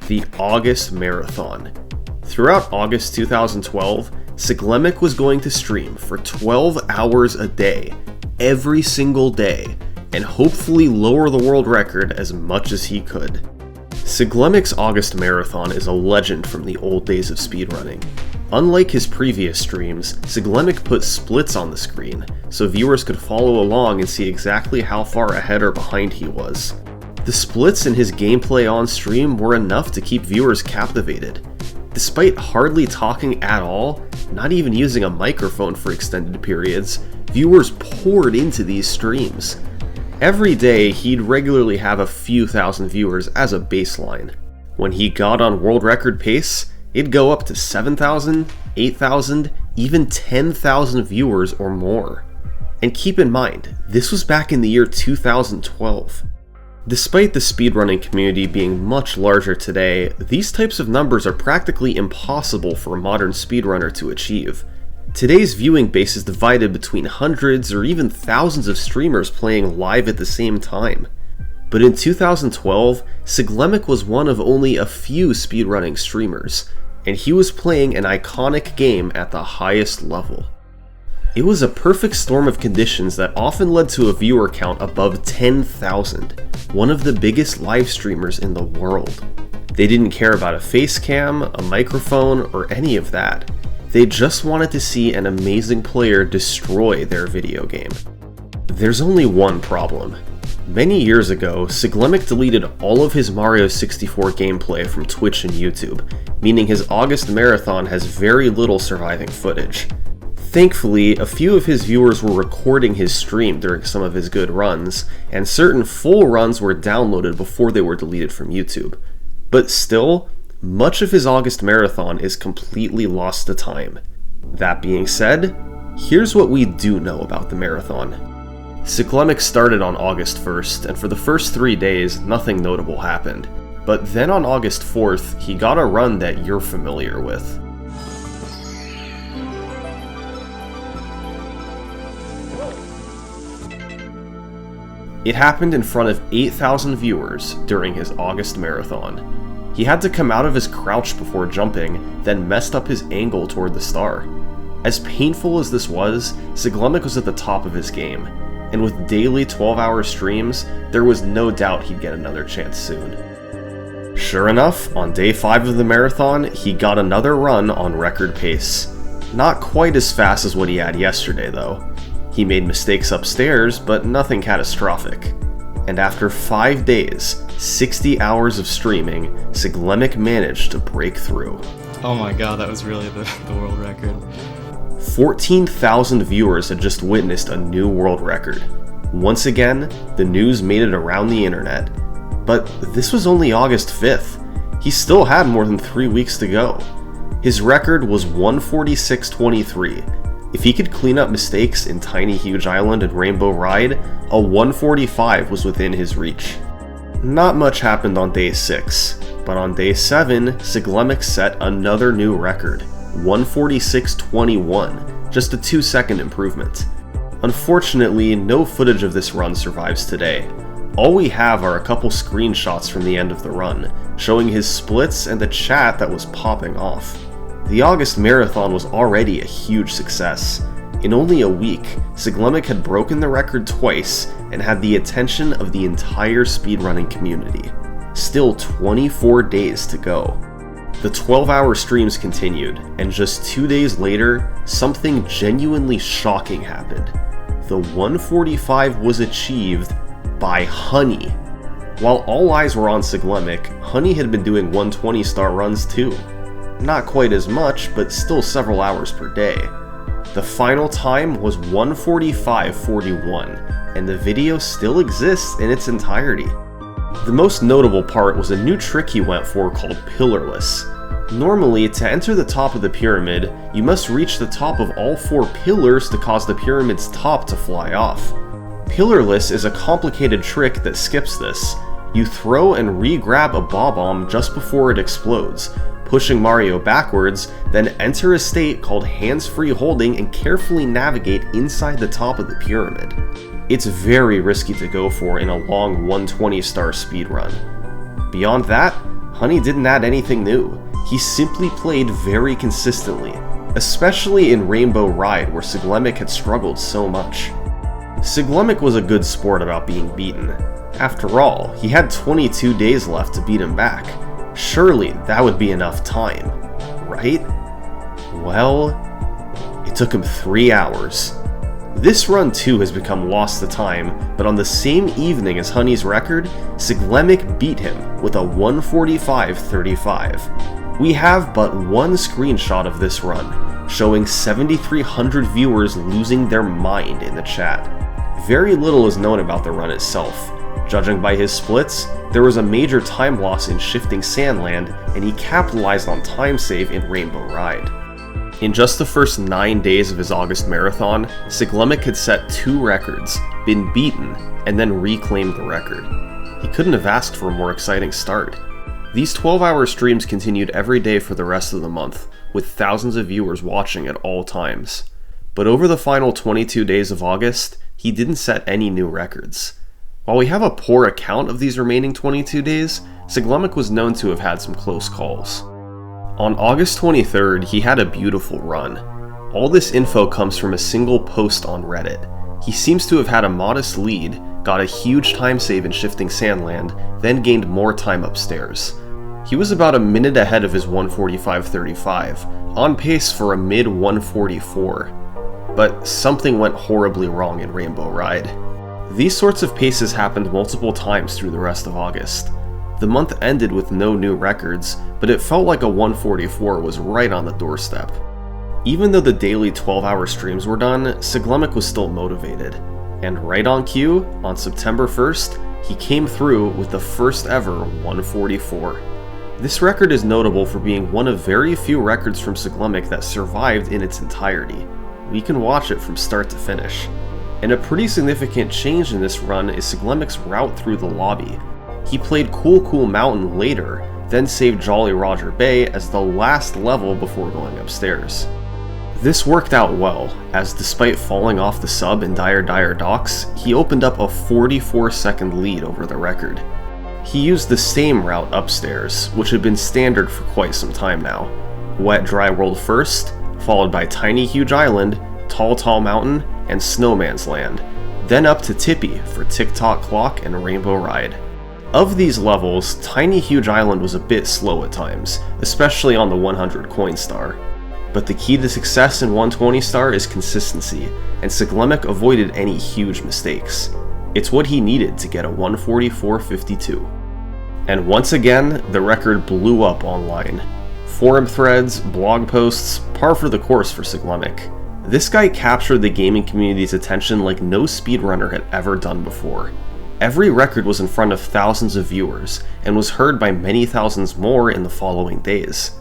The August Marathon. Throughout August 2012, Siglemic was going to stream for 12 hours a day, every single day, and hopefully lower the world record as much as he could. Siglemic's August Marathon is a legend from the old days of speedrunning. Unlike his previous streams, Siglemic put splits on the screen, so viewers could follow along and see exactly how far ahead or behind he was. The splits in his gameplay on stream were enough to keep viewers captivated. Despite hardly talking at all, not even using a microphone for extended periods, viewers poured into these streams. Every day, he'd regularly have a few thousand viewers as a baseline. When he got on world record pace, it'd go up to 7,000, 8,000, even 10,000 viewers or more. And keep in mind, this was back in the year 2012. Despite the speedrunning community being much larger today, these types of numbers are practically impossible for a modern speedrunner to achieve. Today's viewing base is divided between hundreds or even thousands of streamers playing live at the same time. But in 2012, Siglemic was one of only a few speedrunning streamers, and he was playing an iconic game at the highest level. It was a perfect storm of conditions that often led to a viewer count above 10,000, one of the biggest live streamers in the world. They didn't care about a face cam, a microphone, or any of that. They just wanted to see an amazing player destroy their video game. There's only one problem. Many years ago, Siglemic deleted all of his Mario 64 gameplay from Twitch and YouTube, meaning his August Marathon has very little surviving footage. Thankfully, a few of his viewers were recording his stream during some of his good runs, and certain full runs were downloaded before they were deleted from YouTube. But still, much of his August Marathon is completely lost to time. That being said, here's what we do know about the marathon. Siglemic started on August 1st, and for the first 3 days, nothing notable happened. But then on August 4th, he got a run that you're familiar with. It happened in front of 8,000 viewers during his August Marathon. He had to come out of his crouch before jumping, then messed up his angle toward the star. As painful as this was, Siglemic was at the top of his game, and with daily 12-hour streams, there was no doubt he'd get another chance soon. Sure enough, on day 5 of the marathon, he got another run on record pace. Not quite as fast as what he had yesterday, though. He made mistakes upstairs, but nothing catastrophic. And after 5 days, 60 hours of streaming, Siglemic managed to break through. Oh my god, that was really the world record. 14,000 viewers had just witnessed a new world record. Once again, the news made it around the internet. But this was only August 5th. He still had more than 3 weeks to go. His record was 146.23. If he could clean up mistakes in Tiny Huge Island and Rainbow Ride, a 145 was within his reach. Not much happened on day 6, but on day 7, Siglemik set another new record, 146.21, just a 2-second improvement. Unfortunately, no footage of this run survives today. All we have are a couple screenshots from the end of the run, showing his splits and the chat that was popping off. The August Marathon was already a huge success. In only a week, Siglemik had broken the record twice and had the attention of the entire speedrunning community. Still 24 days to go. The 12-hour streams continued, and just 2 days later, something genuinely shocking happened. The 145 was achieved by Honey. While all eyes were on Siglemik, Honey had been doing 120-star runs too. Not quite as much, but still several hours per day. The final time was 145.41, and the video still exists in its entirety. The most notable part was a new trick he went for called Pillarless. Normally, to enter the top of the pyramid, you must reach the top of all 4 pillars to cause the pyramid's top to fly off. Pillarless is a complicated trick that skips this. You throw and re-grab a Bob-omb just before it explodes, pushing Mario backwards, then enter a state called hands-free holding and carefully navigate inside the top of the pyramid. It's very risky to go for in a long 120-star speedrun. Beyond that, Honey didn't add anything new. He simply played very consistently, especially in Rainbow Ride where Siglemik had struggled so much. Siglemik was a good sport about being beaten. After all, he had 22 days left to beat him back. Surely that would be enough time, right? Well, it took him 3 hours. This run too has become lost to time, but on the same evening as Honey's record, Siglemik beat him with a 145.35. We have but one screenshot of this run, showing 7,300 viewers losing their mind in the chat. Very little is known about the run itself. Judging by his splits, there was a major time loss in Shifting Sandland, and he capitalized on time save in Rainbow Ride. In just the first 9 days of his August Marathon, Siglemik had set 2 records, been beaten, and then reclaimed the record. He couldn't have asked for a more exciting start. These 12-hour streams continued every day for the rest of the month, with thousands of viewers watching at all times. But over the final 22 days of August, he didn't set any new records. While we have a poor account of these remaining 22 days, Siglemik was known to have had some close calls. On August 23rd, he had a beautiful run. All this info comes from a single post on Reddit. He seems to have had a modest lead, got a huge time save in Shifting Sandland, then gained more time upstairs. He was about a minute ahead of his 145.35, on pace for a mid 144. But something went horribly wrong in Rainbow Ride. These sorts of paces happened multiple times through the rest of August. The month ended with no new records, but it felt like a 144 was right on the doorstep. Even though the daily 12-hour streams were done, Siglemik was still motivated. And right on cue, on September 1st, he came through with the first ever 144. This record is notable for being one of very few records from Siglemik that survived in its entirety. We can watch it from start to finish. And a pretty significant change in this run is Siglemik's route through the lobby. He played Cool Mountain later, then saved Jolly Roger Bay as the last level before going upstairs. This worked out well, as despite falling off the sub in Dire Docks, he opened up a 44-second lead over the record. He used the same route upstairs, which had been standard for quite some time now. Wet Dry World first, followed by Tiny Huge Island, Tall Mountain, and Snowman's Land, then up to Tippy for Tick-Tock Clock and Rainbow Ride. Of these levels, Tiny Huge Island was a bit slow at times, especially on the 100 coin star. But the key to success in 120 star is consistency, and Siglemik avoided any huge mistakes. It's what he needed to get a 144.52. And once again, the record blew up online. Forum threads, blog posts, par for the course for Siglemik. This guy captured the gaming community's attention like no speedrunner had ever done before. Every record was in front of thousands of viewers, and was heard by many thousands more in the following days.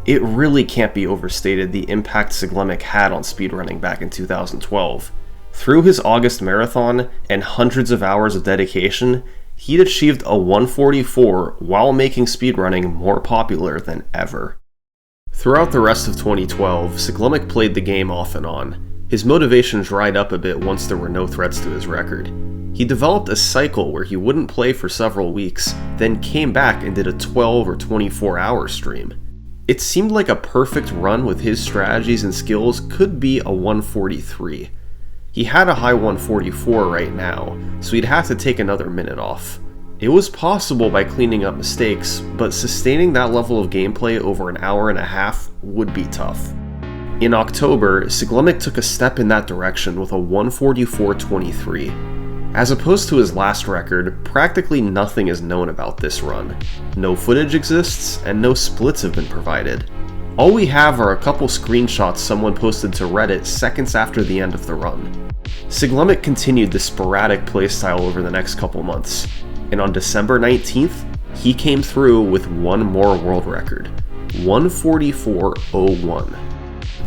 It really can't be overstated the impact Siglemik had on speedrunning back in 2012. Through his August marathon and hundreds of hours of dedication, he'd achieved a 144 while making speedrunning more popular than ever. Throughout the rest of 2012, Siglemik played the game off and on. His motivation dried up a bit once there were no threats to his record. He developed a cycle where he wouldn't play for several weeks, then came back and did a 12 or 24-hour stream. It seemed like a perfect run with his strategies and skills could be a 143. He had a high 144 right now, so he'd have to take another minute off. It was possible by cleaning up mistakes, but sustaining that level of gameplay over an hour and a half would be tough. In October, Siglemik took a step in that direction with a 144.23. As opposed to his last record, practically nothing is known about this run. No footage exists, and no splits have been provided. All we have are a couple screenshots someone posted to Reddit seconds after the end of the run. Siglemik continued this sporadic playstyle over the next couple months, and on December 19th, he came through with one more world record, 144.01.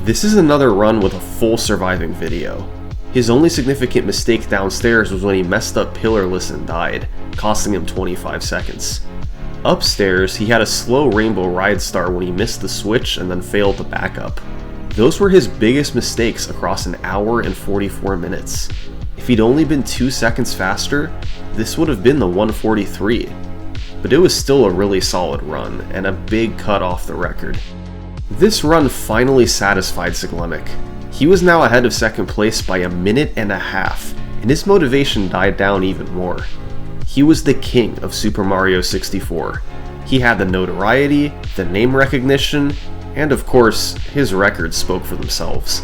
This is another run with a full surviving video. His only significant mistake downstairs was when he messed up pillarless and died, costing him 25 seconds. Upstairs, he had a slow rainbow ride star when he missed the switch and then failed the backup. Those were his biggest mistakes across an hour and 44 minutes. If he'd only been 2 seconds faster, this would have been the 143. But it was still a really solid run, and a big cut off the record. This run finally satisfied Siglemik. He was now ahead of second place by a minute and a half, and his motivation died down even more. He was the king of Super Mario 64. He had the notoriety, the name recognition, and of course, his records spoke for themselves.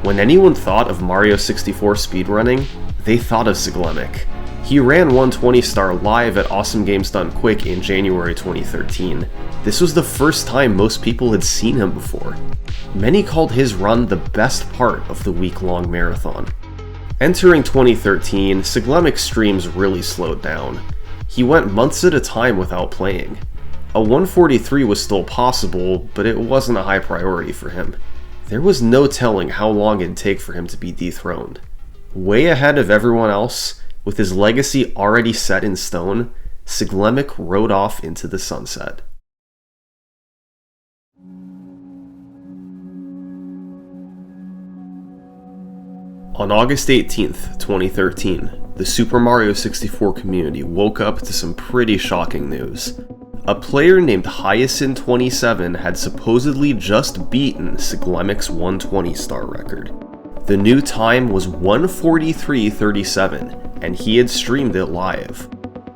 When anyone thought of Mario 64 speedrunning, they thought of Siglemik. He ran 120 star live at Awesome Games Done Quick in January 2013. This was the first time most people had seen him before. Many called his run the best part of the week-long marathon. Entering 2013, Siglemik's streams really slowed down. He went months at a time without playing. A 143 was still possible, but it wasn't a high priority for him. There was no telling how long it'd take for him to be dethroned. Way ahead of everyone else, with his legacy already set in stone, Siglemik rode off into the sunset. On August 18th, 2013, the Super Mario 64 community woke up to some pretty shocking news. A player named Hyacinth27 had supposedly just beaten Siglemik's 120 star record. The new time was 143.37, and he had streamed it live.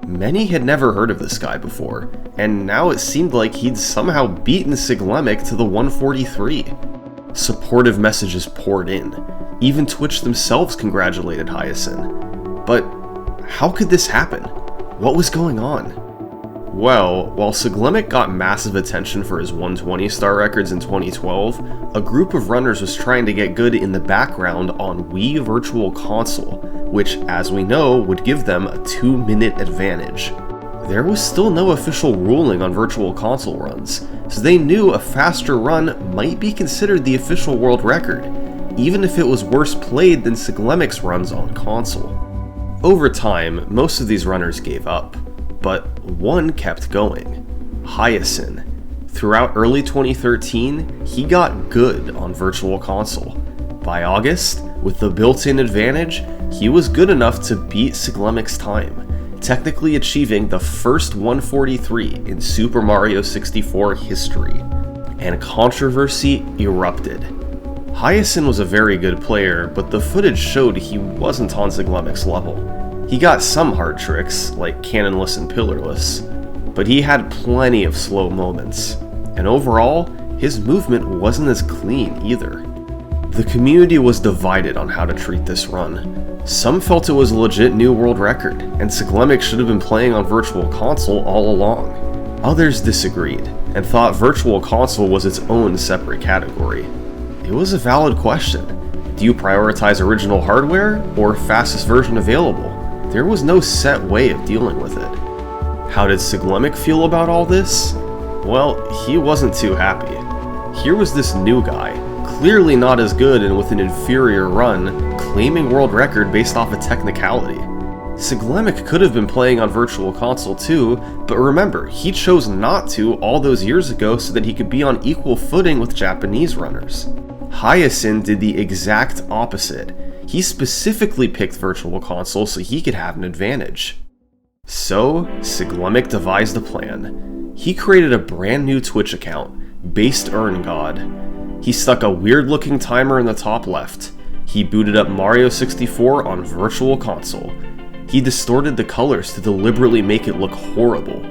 Many had never heard of this guy before, and now it seemed like he'd somehow beaten Siglemik to the 143. Supportive messages poured in. Even Twitch themselves congratulated Hyacinth. But how could this happen? What was going on? Well, while Siglemik got massive attention for his 120 star records in 2012, a group of runners was trying to get good in the background on Wii Virtual Console, which, as we know, would give them a 2-minute advantage. There was still no official ruling on Virtual Console runs, so they knew a faster run might be considered the official world record, even if it was worse played than Siglemik's runs on console. Over time, most of these runners gave up, but one kept going. Hyacinth. Throughout early 2013, he got good on Virtual Console. By August, with the built-in advantage, he was good enough to beat Siglemik's time, technically achieving the first 143 in Super Mario 64 history. And controversy erupted. Hyacinth was a very good player, but the footage showed he wasn't on Siglemik's level. He got some hard tricks, like cannonless and pillarless, but he had plenty of slow moments, and overall, his movement wasn't as clean either. The community was divided on how to treat this run. Some felt it was a legit new world record, and Siglemik should have been playing on Virtual Console all along. Others disagreed, and thought Virtual Console was its own separate category. It was a valid question. Do you prioritize original hardware, or fastest version available? There was no set way of dealing with it. How did Siglemik feel about all this? Well, he wasn't too happy. Here was this new guy, clearly not as good and with an inferior run, claiming world record based off a technicality. Siglemic could have been playing on Virtual Console too, but remember, he chose not to all those years ago so that he could be on equal footing with Japanese runners. Hyacin did the exact opposite. He specifically picked Virtual Console so he could have an advantage. So, Siglemic devised a plan. He created a brand new Twitch account, Based EarnGod. He stuck a weird looking timer in the top left. He booted up Mario 64 on Virtual Console. He distorted the colors to deliberately make it look horrible.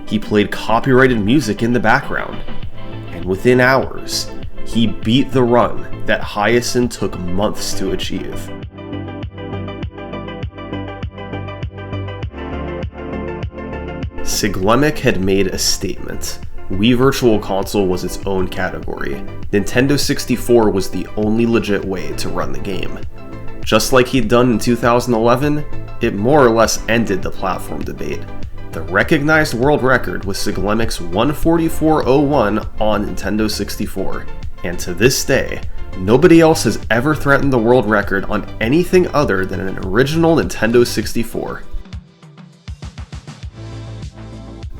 He played copyrighted music in the background. And within hours, he beat the run that Hyacin took months to achieve. Siglemic had made a statement. Wii Virtual Console was its own category. Nintendo 64 was the only legit way to run the game. Just like he'd done in 2011, it more or less ended the platform debate. The recognized world record was Siglemic's 144.01 on Nintendo 64, and to this day, nobody else has ever threatened the world record on anything other than an original Nintendo 64.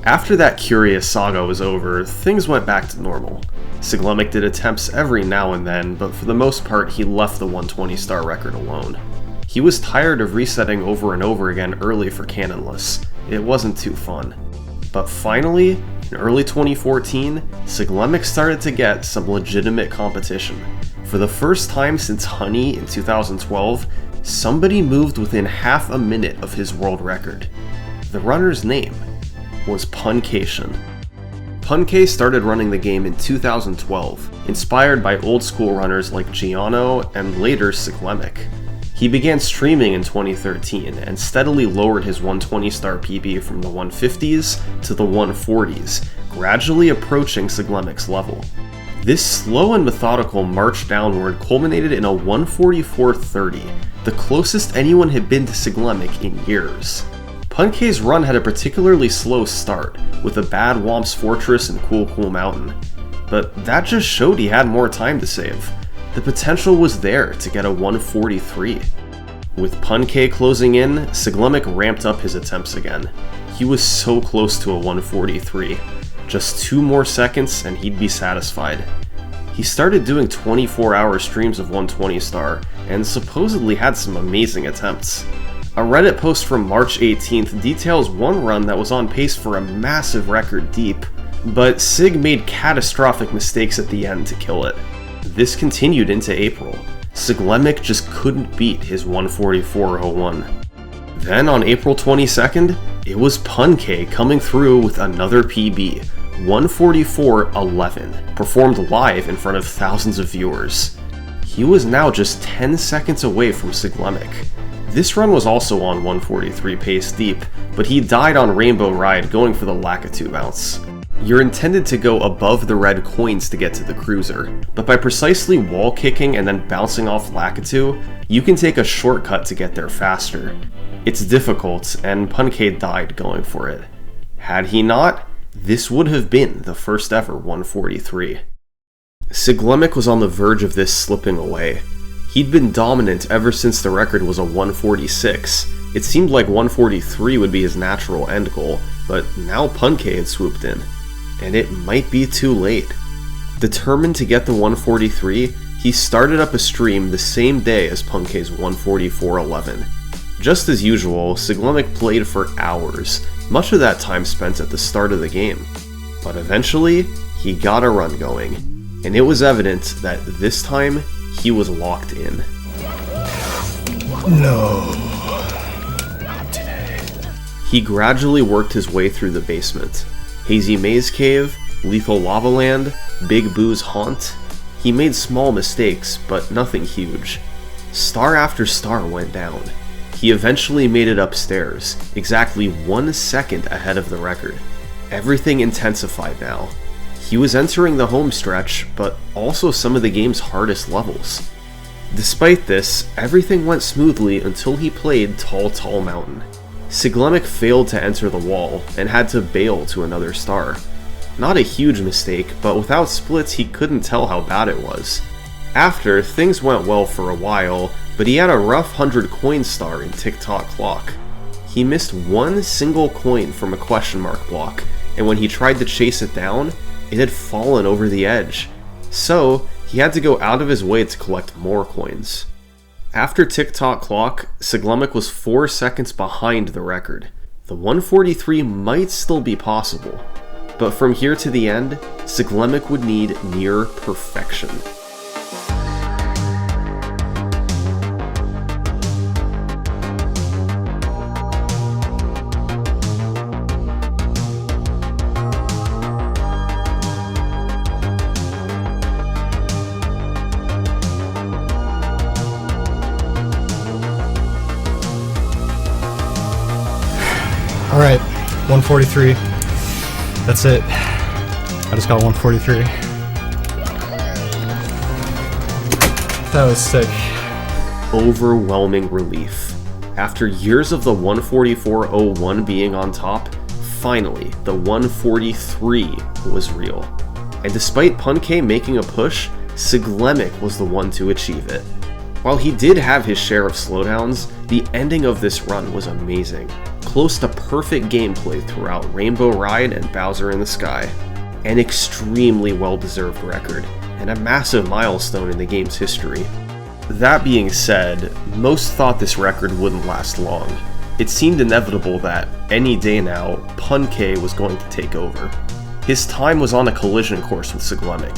After that curious saga was over, things went back to normal. Siglemic did attempts every now and then, but for the most part he left the 120-star record alone. He was tired of resetting over and over again early for Canonless. It wasn't too fun. But finally, in early 2014, Siglemic started to get some legitimate competition. For the first time since Honey in 2012, somebody moved within half a minute of his world record. The runner's name was Puncation. Punke started running the game in 2012, inspired by old school runners like Giano and later Siglemic. He began streaming in 2013 and steadily lowered his 120-star PB from the 150s to the 140s, gradually approaching Siglemic's level. This slow and methodical march downward culminated in a 144.30, the closest anyone had been to Siglemic in years. Punke's run had a particularly slow start, with a bad Whomp's Fortress and Cool Cool Mountain, but that just showed he had more time to save. The potential was there to get a 143. With Punke closing in, Siglemic ramped up his attempts again. He was so close to a 143. Just 2 more seconds and he'd be satisfied. He started doing 24-hour streams of 120-star, and supposedly had some amazing attempts. A Reddit post from March 18th details one run that was on pace for a massive record deep, but Sig made catastrophic mistakes at the end to kill it. This continued into April. Siglemic just couldn't beat his 144.01. Then on April 22nd, it was Punke coming through with another PB, 144.11, performed live in front of thousands of viewers. He was now just 10 seconds away from Siglemic. This run was also on 143 pace deep, but he died on Rainbow Ride going for the Lakitu bounce. You're intended to go above the red coins to get to the cruiser, but by precisely wall kicking and then bouncing off Lakitu, you can take a shortcut to get there faster. It's difficult, and Punke died going for it. Had he not, this would have been the first ever 143. Siglemic was on the verge of this slipping away. He'd been dominant ever since the record was a 146. It seemed like 143 would be his natural end goal, but now Punke had swooped in. And it might be too late. Determined to get the 143, he started up a stream the same day as Punke's 144.11. Just as usual, Siglemic played for hours, much of that time spent at the start of the game. But eventually, he got a run going, and it was evident that this time, he was locked in. No. Not today. He gradually worked his way through the basement. Hazy Maze Cave, Lethal Lava Land, Big Boo's Haunt. He made small mistakes, but nothing huge. Star after star went down. He eventually made it upstairs, exactly 1 second ahead of the record. Everything intensified now. He was entering the home stretch, but also some of the game's hardest levels. Despite this, everything went smoothly until he played Tall Tall Mountain. Siglemic failed to enter the wall, and had to bail to another star. Not a huge mistake, but without splits he couldn't tell how bad it was. After, things went well for a while, but he had a rough 100 coin star in Tick Tock Clock. He missed one single coin from a question mark block, and when he tried to chase it down, it had fallen over the edge. So, he had to go out of his way to collect more coins. After tick-tock clock, Siglemik was 4 seconds behind the record. The 143 might still be possible, but from here to the end, Siglemik would need near perfection. Alright, 143. That's it. I just got 143. That was sick. Overwhelming relief. After years of the 144.01 being on top, finally, the 143 was real. And despite Punke making a push, Siglemik was the one to achieve it. While he did have his share of slowdowns, the ending of this run was amazing. Close to perfect gameplay throughout Rainbow Ride and Bowser in the Sky. An extremely well-deserved record, and a massive milestone in the game's history. That being said, most thought this record wouldn't last long. It seemed inevitable that, any day now, Punke was going to take over. His time was on a collision course with Siglemik,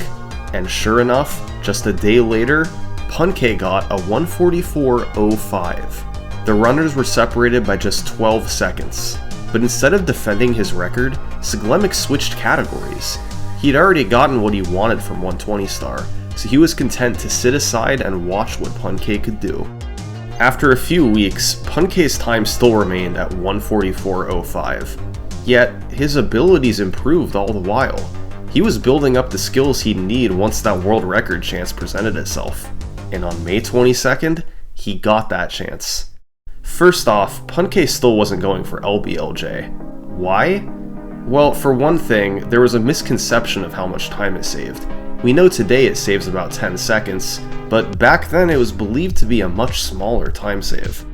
and sure enough, just a day later, Punke got a 144.05. The runners were separated by just 12 seconds, but instead of defending his record, Siglemik switched categories. He'd already gotten what he wanted from 120 Star, so he was content to sit aside and watch what Punke could do. After a few weeks, Punke's time still remained at 144.05, yet his abilities improved all the while. He was building up the skills he'd need once that world record chance presented itself, and on May 22nd, he got that chance. First off, Punke still wasn't going for LBLJ. Why? Well, for one thing, there was a misconception of how much time it saved. We know today it saves about 10 seconds, but back then it was believed to be a much smaller time save.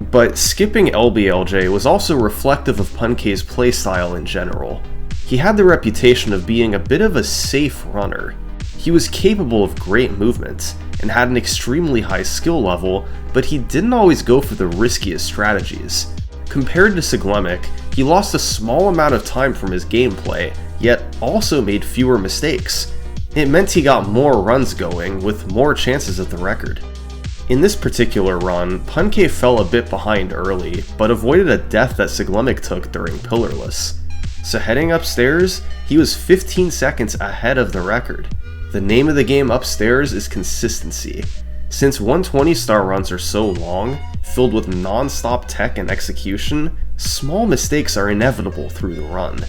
But skipping LBLJ was also reflective of Punke's playstyle in general. He had the reputation of being a bit of a safe runner. He was capable of great movement, and had an extremely high skill level, but he didn't always go for the riskiest strategies. Compared to Siglemik, he lost a small amount of time from his gameplay, yet also made fewer mistakes. It meant he got more runs going, with more chances at the record. In this particular run, Punke fell a bit behind early, but avoided a death that Siglemik took during Pillarless. So heading upstairs, he was 15 seconds ahead of the record. The name of the game upstairs is consistency. Since 120 Star runs are so long, filled with non-stop tech and execution, small mistakes are inevitable through the run.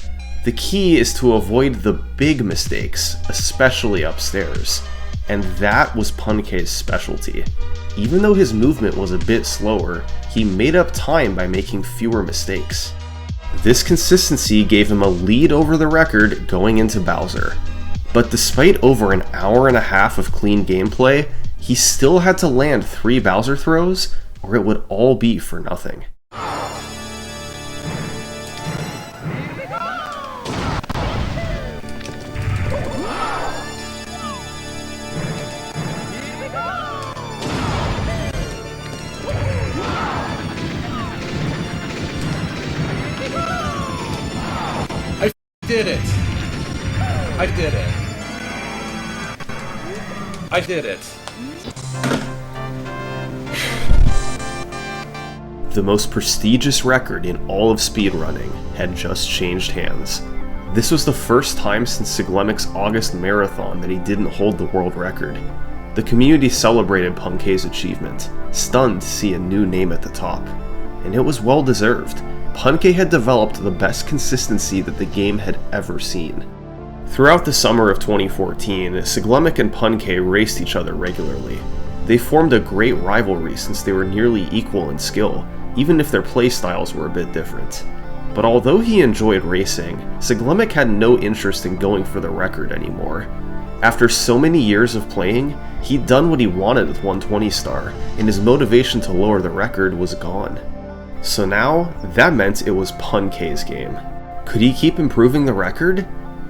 The key is to avoid the big mistakes, especially upstairs, and that was Punke's specialty. Even though his movement was a bit slower, he made up time by making fewer mistakes. This consistency gave him a lead over the record going into Bowser. But despite over an hour and a half of clean gameplay, he still had to land 3 Bowser throws, or it would all be for nothing. Did it! I did it! I did it! The most prestigious record in all of speedrunning had just changed hands. This was the first time since Siglemik's August marathon that he didn't hold the world record. The community celebrated Punke's achievement, stunned to see a new name at the top. And it was well deserved. Punke had developed the best consistency that the game had ever seen. Throughout the summer of 2014, Siglemik and Punke raced each other regularly. They formed a great rivalry since they were nearly equal in skill, even if their playstyles were a bit different. But although he enjoyed racing, Siglemik had no interest in going for the record anymore. After so many years of playing, he'd done what he wanted with 120 Star, and his motivation to lower the record was gone. So now, that meant it was Pun-K's game. Could he keep improving the record?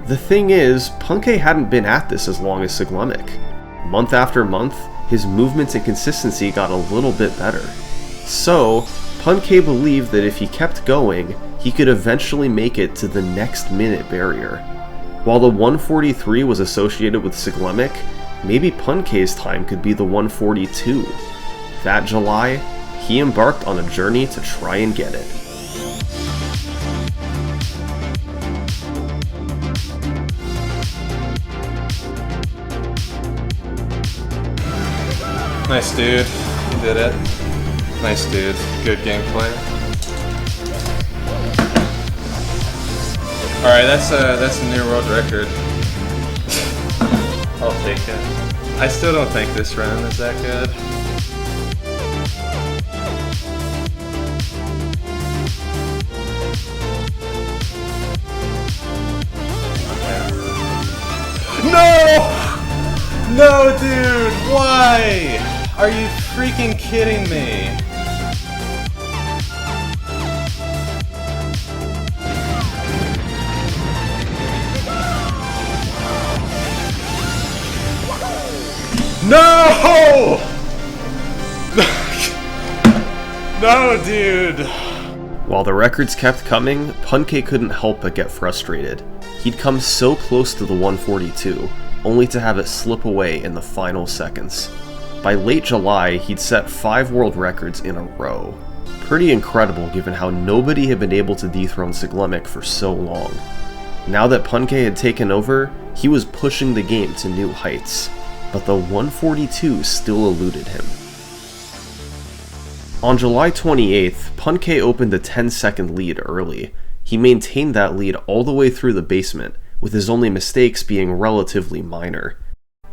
The thing is, Pun-K hadn't been at this as long as Siglemic. Month after month, his movements and consistency got a little bit better. So, Pun-K believed that if he kept going, he could eventually make it to the next minute barrier. While the 143 was associated with Siglemic, maybe Pun-K's time could be the 142. That July, he embarked on a journey to try and get it. Nice dude, you did it. Nice dude, good gameplay. Alright, that's a new world record. I'll take it. I still don't think this run is that good. No! No, dude! Why? Are you freaking kidding me? No! No, dude! While the records kept coming, Pun-K couldn't help but get frustrated. He'd come so close to the 142, only to have it slip away in the final seconds. By late July, he'd set 5 world records in a row. Pretty incredible given how nobody had been able to dethrone Siglemic for so long. Now that Pun-K had taken over, he was pushing the game to new heights, but the 142 still eluded him. On July 28th, Pun-K opened a 10-second lead early. He maintained that lead all the way through the basement, with his only mistakes being relatively minor.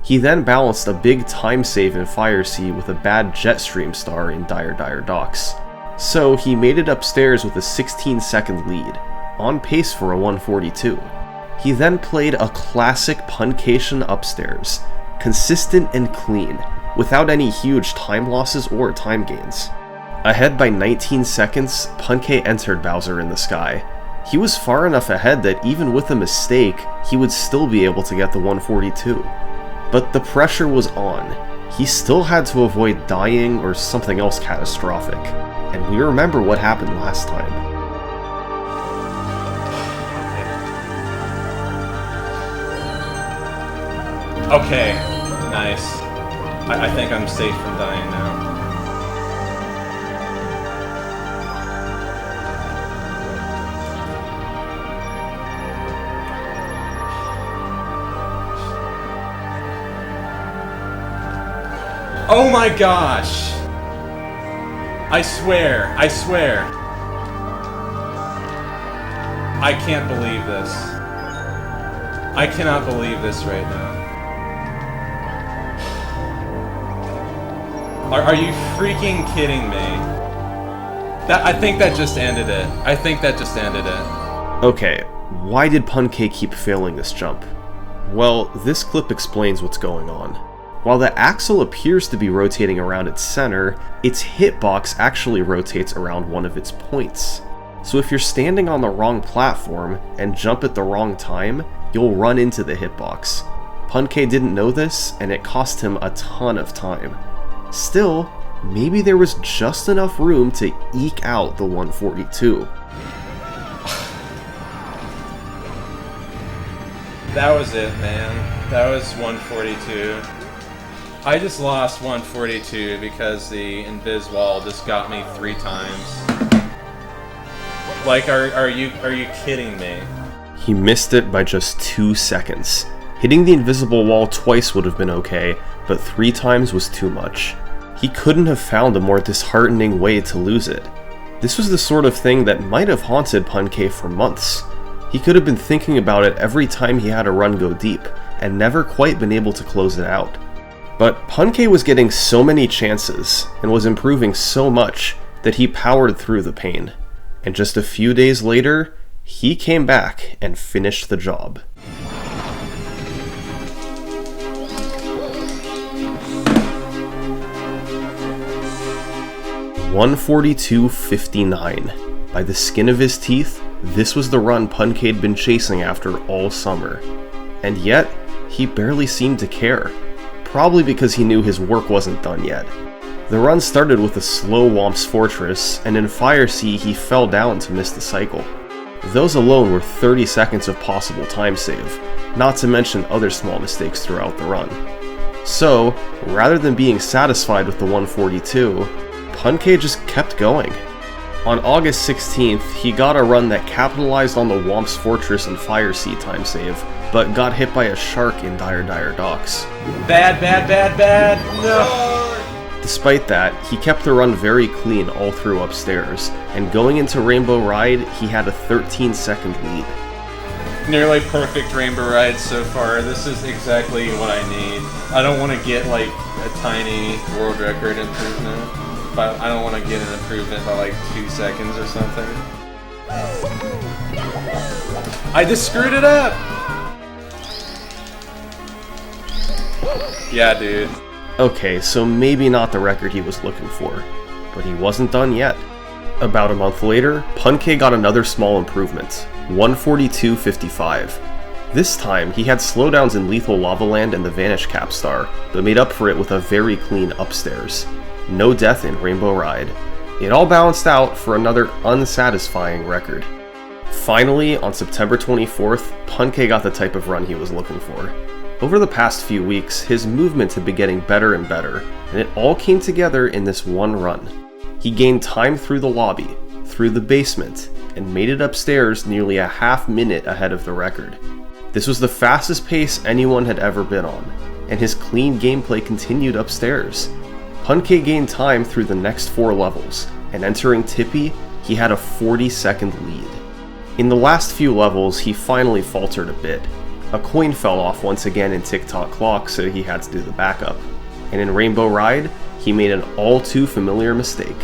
He then balanced a big time save in Fire Sea with a bad Jetstream star in Dire Dire Docks. So he made it upstairs with a 16-second lead, on pace for a 142. He then played a classic Pun-Cation upstairs, consistent and clean, without any huge time losses or time gains. Ahead by 19 seconds, Pun-K entered Bowser in the Sky. He was far enough ahead that even with a mistake, he would still be able to get the 142. But the pressure was on. He still had to avoid dying or something else catastrophic. And we remember what happened last time. Okay, nice. I think I'm safe from dying now. Oh my gosh! I swear. I can't believe this. I cannot believe this right now. Are you freaking kidding me? I think that just ended it. Okay, why did Pun-K keep failing this jump? Well, this clip explains what's going on. While the axle appears to be rotating around its center, its hitbox actually rotates around one of its points. So if you're standing on the wrong platform and jump at the wrong time, you'll run into the hitbox. Pun-K didn't know this, and it cost him a ton of time. Still, maybe there was just enough room to eke out the 142. That was it, man. That was 142. I just lost 142 because the invis wall just got me 3 times. Like, are you kidding me? He missed it by just 2 seconds. Hitting the invisible wall twice would have been okay, but 3 times was too much. He couldn't have found a more disheartening way to lose it. This was the sort of thing that might have haunted Pun-K for months. He could have been thinking about it every time he had a run go deep, and never quite been able to close it out. But Pun-K was getting so many chances, and was improving so much, that he powered through the pain. And just a few days later, he came back and finished the job. 1:42.59. By the skin of his teeth, this was the run Punk'd been chasing after all summer. And yet, he barely seemed to care. Probably because he knew his work wasn't done yet. The run started with a slow Whomp's Fortress, and in Fire Sea he fell down to miss the cycle. Those alone were 30 seconds of possible time save, not to mention other small mistakes throughout the run. So, rather than being satisfied with the 1:42, Punk'd just kept going. On August 16th, he got a run that capitalized on the Whomp's Fortress and Fire Sea time save, but got hit by a shark in Dire Docks. Bad, bad, bad, bad. No. Despite that, he kept the run very clean all through upstairs, and going into Rainbow Ride, he had a 13-second lead. Nearly perfect Rainbow Ride so far. This is exactly what I need. I don't want to get like a tiny world record improvement, but I don't want to get an improvement by like 2 seconds or something. I just screwed it up! Yeah, dude. Okay, so maybe not the record he was looking for, but he wasn't done yet. About a month later, Punk'd got another small improvement, 1:42.55. This time, he had slowdowns in Lethal Lava Land and the Vanish Cap Star, but made up for it with a very clean upstairs. No death in Rainbow Ride. It all balanced out for another unsatisfying record. Finally, on September 24th, Punk'd got the type of run he was looking for. Over the past few weeks, his movement had been getting better and better, and it all came together in this one run. He gained time through the lobby, through the basement, and made it upstairs nearly a half minute ahead of the record. This was the fastest pace anyone had ever been on, and his clean gameplay continued upstairs. Punk'd gained time through the next 4 levels, and entering Tippy, he had a 40-second lead. In the last few levels, he finally faltered a bit. A coin fell off once again in Tick-Tock Clock, so he had to do the backup. And in Rainbow Ride, he made an all too familiar mistake.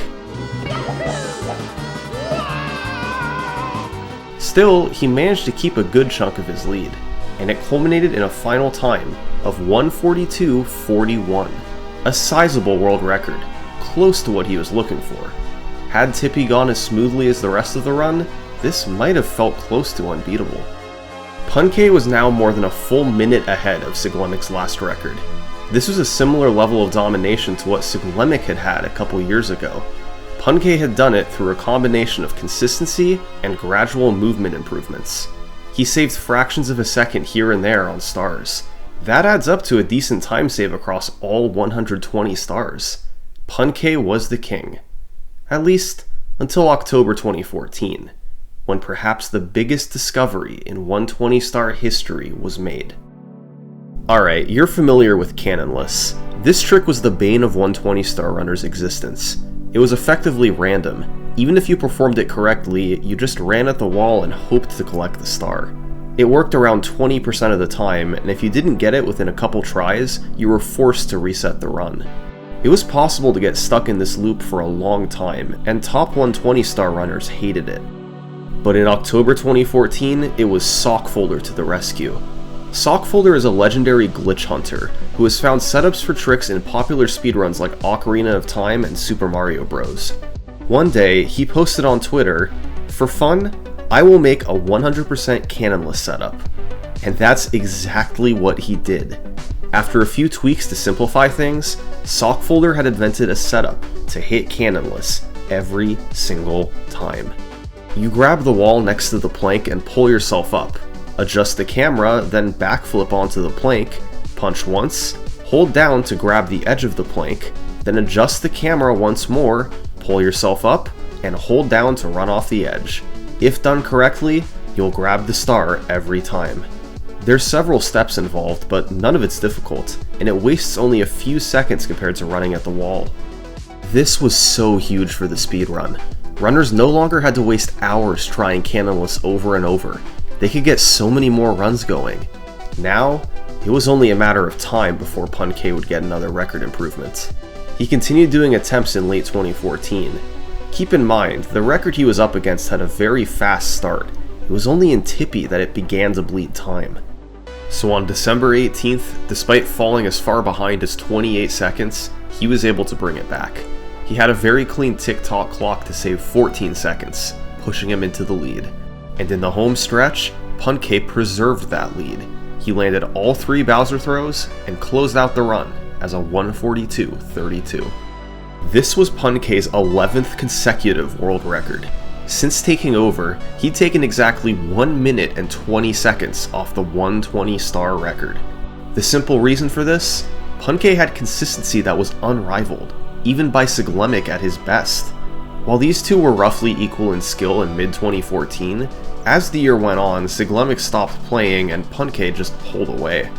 Still, he managed to keep a good chunk of his lead, and it culminated in a final time of 1:42.41, a sizable world record, close to what he was looking for. Had Tippy gone as smoothly as the rest of the run, this might have felt close to unbeatable. Punk'd was now more than a full minute ahead of Siglemic's last record. This was a similar level of domination to what Siglemic had a couple years ago. Punk'd had done it through a combination of consistency and gradual movement improvements. He saved fractions of a second here and there on stars. That adds up to a decent time save across all 120 stars. Punk'd was the king. At least, until October 2014. When perhaps the biggest discovery in 120-star history was made. Alright, you're familiar with Cannonless. This trick was the bane of 120-star runners' existence. It was effectively random. Even if you performed it correctly, you just ran at the wall and hoped to collect the star. It worked around 20% of the time, and if you didn't get it within a couple tries, you were forced to reset the run. It was possible to get stuck in this loop for a long time, and top 120-star runners hated it. But in October 2014, it was Sockfolder to the rescue. Sockfolder is a legendary glitch hunter who has found setups for tricks in popular speedruns like Ocarina of Time and Super Mario Bros. One day, he posted on Twitter, "For fun, I will make a 100% Cannonless setup." And that's exactly what he did. After a few tweaks to simplify things, Sockfolder had invented a setup to hit Cannonless every single time. You grab the wall next to the plank and pull yourself up. Adjust the camera, then backflip onto the plank, punch once, hold down to grab the edge of the plank, then adjust the camera once more, pull yourself up, and hold down to run off the edge. If done correctly, you'll grab the star every time. There's several steps involved, but none of it's difficult, and it wastes only a few seconds compared to running at the wall. This was so huge for the speedrun. Runners no longer had to waste hours trying Cannonless over and over. They could get so many more runs going. Now, it was only a matter of time before Punk'd would get another record improvement. He continued doing attempts in late 2014. Keep in mind, the record he was up against had a very fast start. It was only in Tippy that it began to bleed time. So on December 18th, despite falling as far behind as 28 seconds, he was able to bring it back. He had a very clean tick-tock clock to save 14 seconds, pushing him into the lead. And in the home stretch, Punke preserved that lead. He landed all 3 Bowser throws and closed out the run as a 142.32. This was Punke's 11th consecutive world record. Since taking over, he'd taken exactly 1 minute and 20 seconds off the 120 star record. The simple reason for this? Punke had consistency that was unrivaled, even by Siglemic at his best. While these two were roughly equal in skill in mid-2014, as the year went on, Siglemic stopped playing and Punke just pulled away.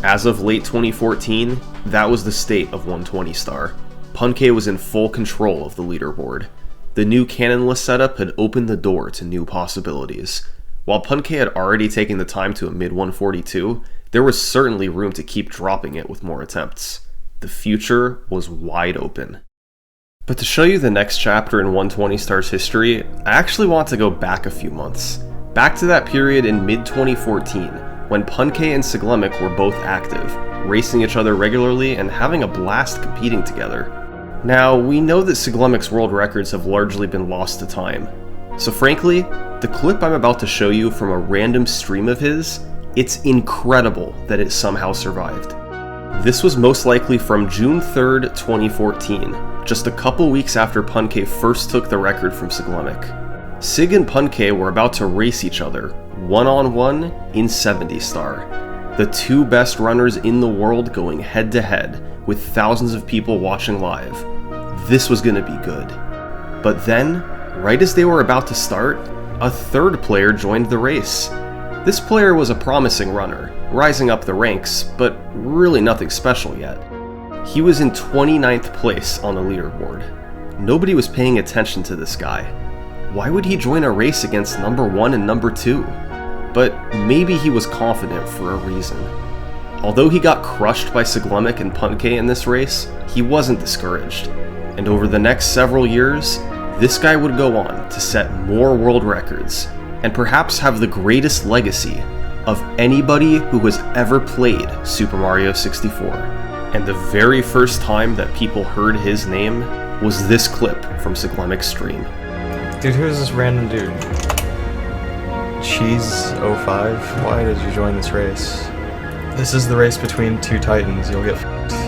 As of late 2014, that was the state of 120 star. Punke was in full control of the leaderboard. The new cannonless setup had opened the door to new possibilities. While Punke had already taken the time to a mid-142, there was certainly room to keep dropping it with more attempts. The future was wide open. But to show you the next chapter in 120 Star's history, I actually want to go back a few months. Back to that period in mid-2014, when Punke and Siglemic were both active, racing each other regularly and having a blast competing together. Now, we know that Siglemic's world records have largely been lost to time. So frankly, the clip I'm about to show you from a random stream of his, it's incredible that it somehow survived. This was most likely from June 3rd, 2014, just a couple weeks after Punke first took the record from Siglemic. Sig and Punke were about to race each other, one-on-one in 70 star. The 2 best runners in the world going head-to-head, with thousands of people watching live. This was going to be good. But then, right as they were about to start, a 3rd player joined the race. This player was a promising runner, rising up the ranks, but really nothing special yet. He was in 29th place on the leaderboard. Nobody was paying attention to this guy. Why would he join a race against number 1 and number 2? But maybe he was confident for a reason. Although he got crushed by Siglemic and Punke in this race, he wasn't discouraged. And over the next several years, this guy would go on to set more world records, and perhaps have the greatest legacy of anybody who has ever played Super Mario 64. And the very first time that people heard his name was this clip from Siglemic's stream. Dude, who's this random dude? Cheese05? Why did you join this race? This is the race between 2 titans, you'll get f***ed.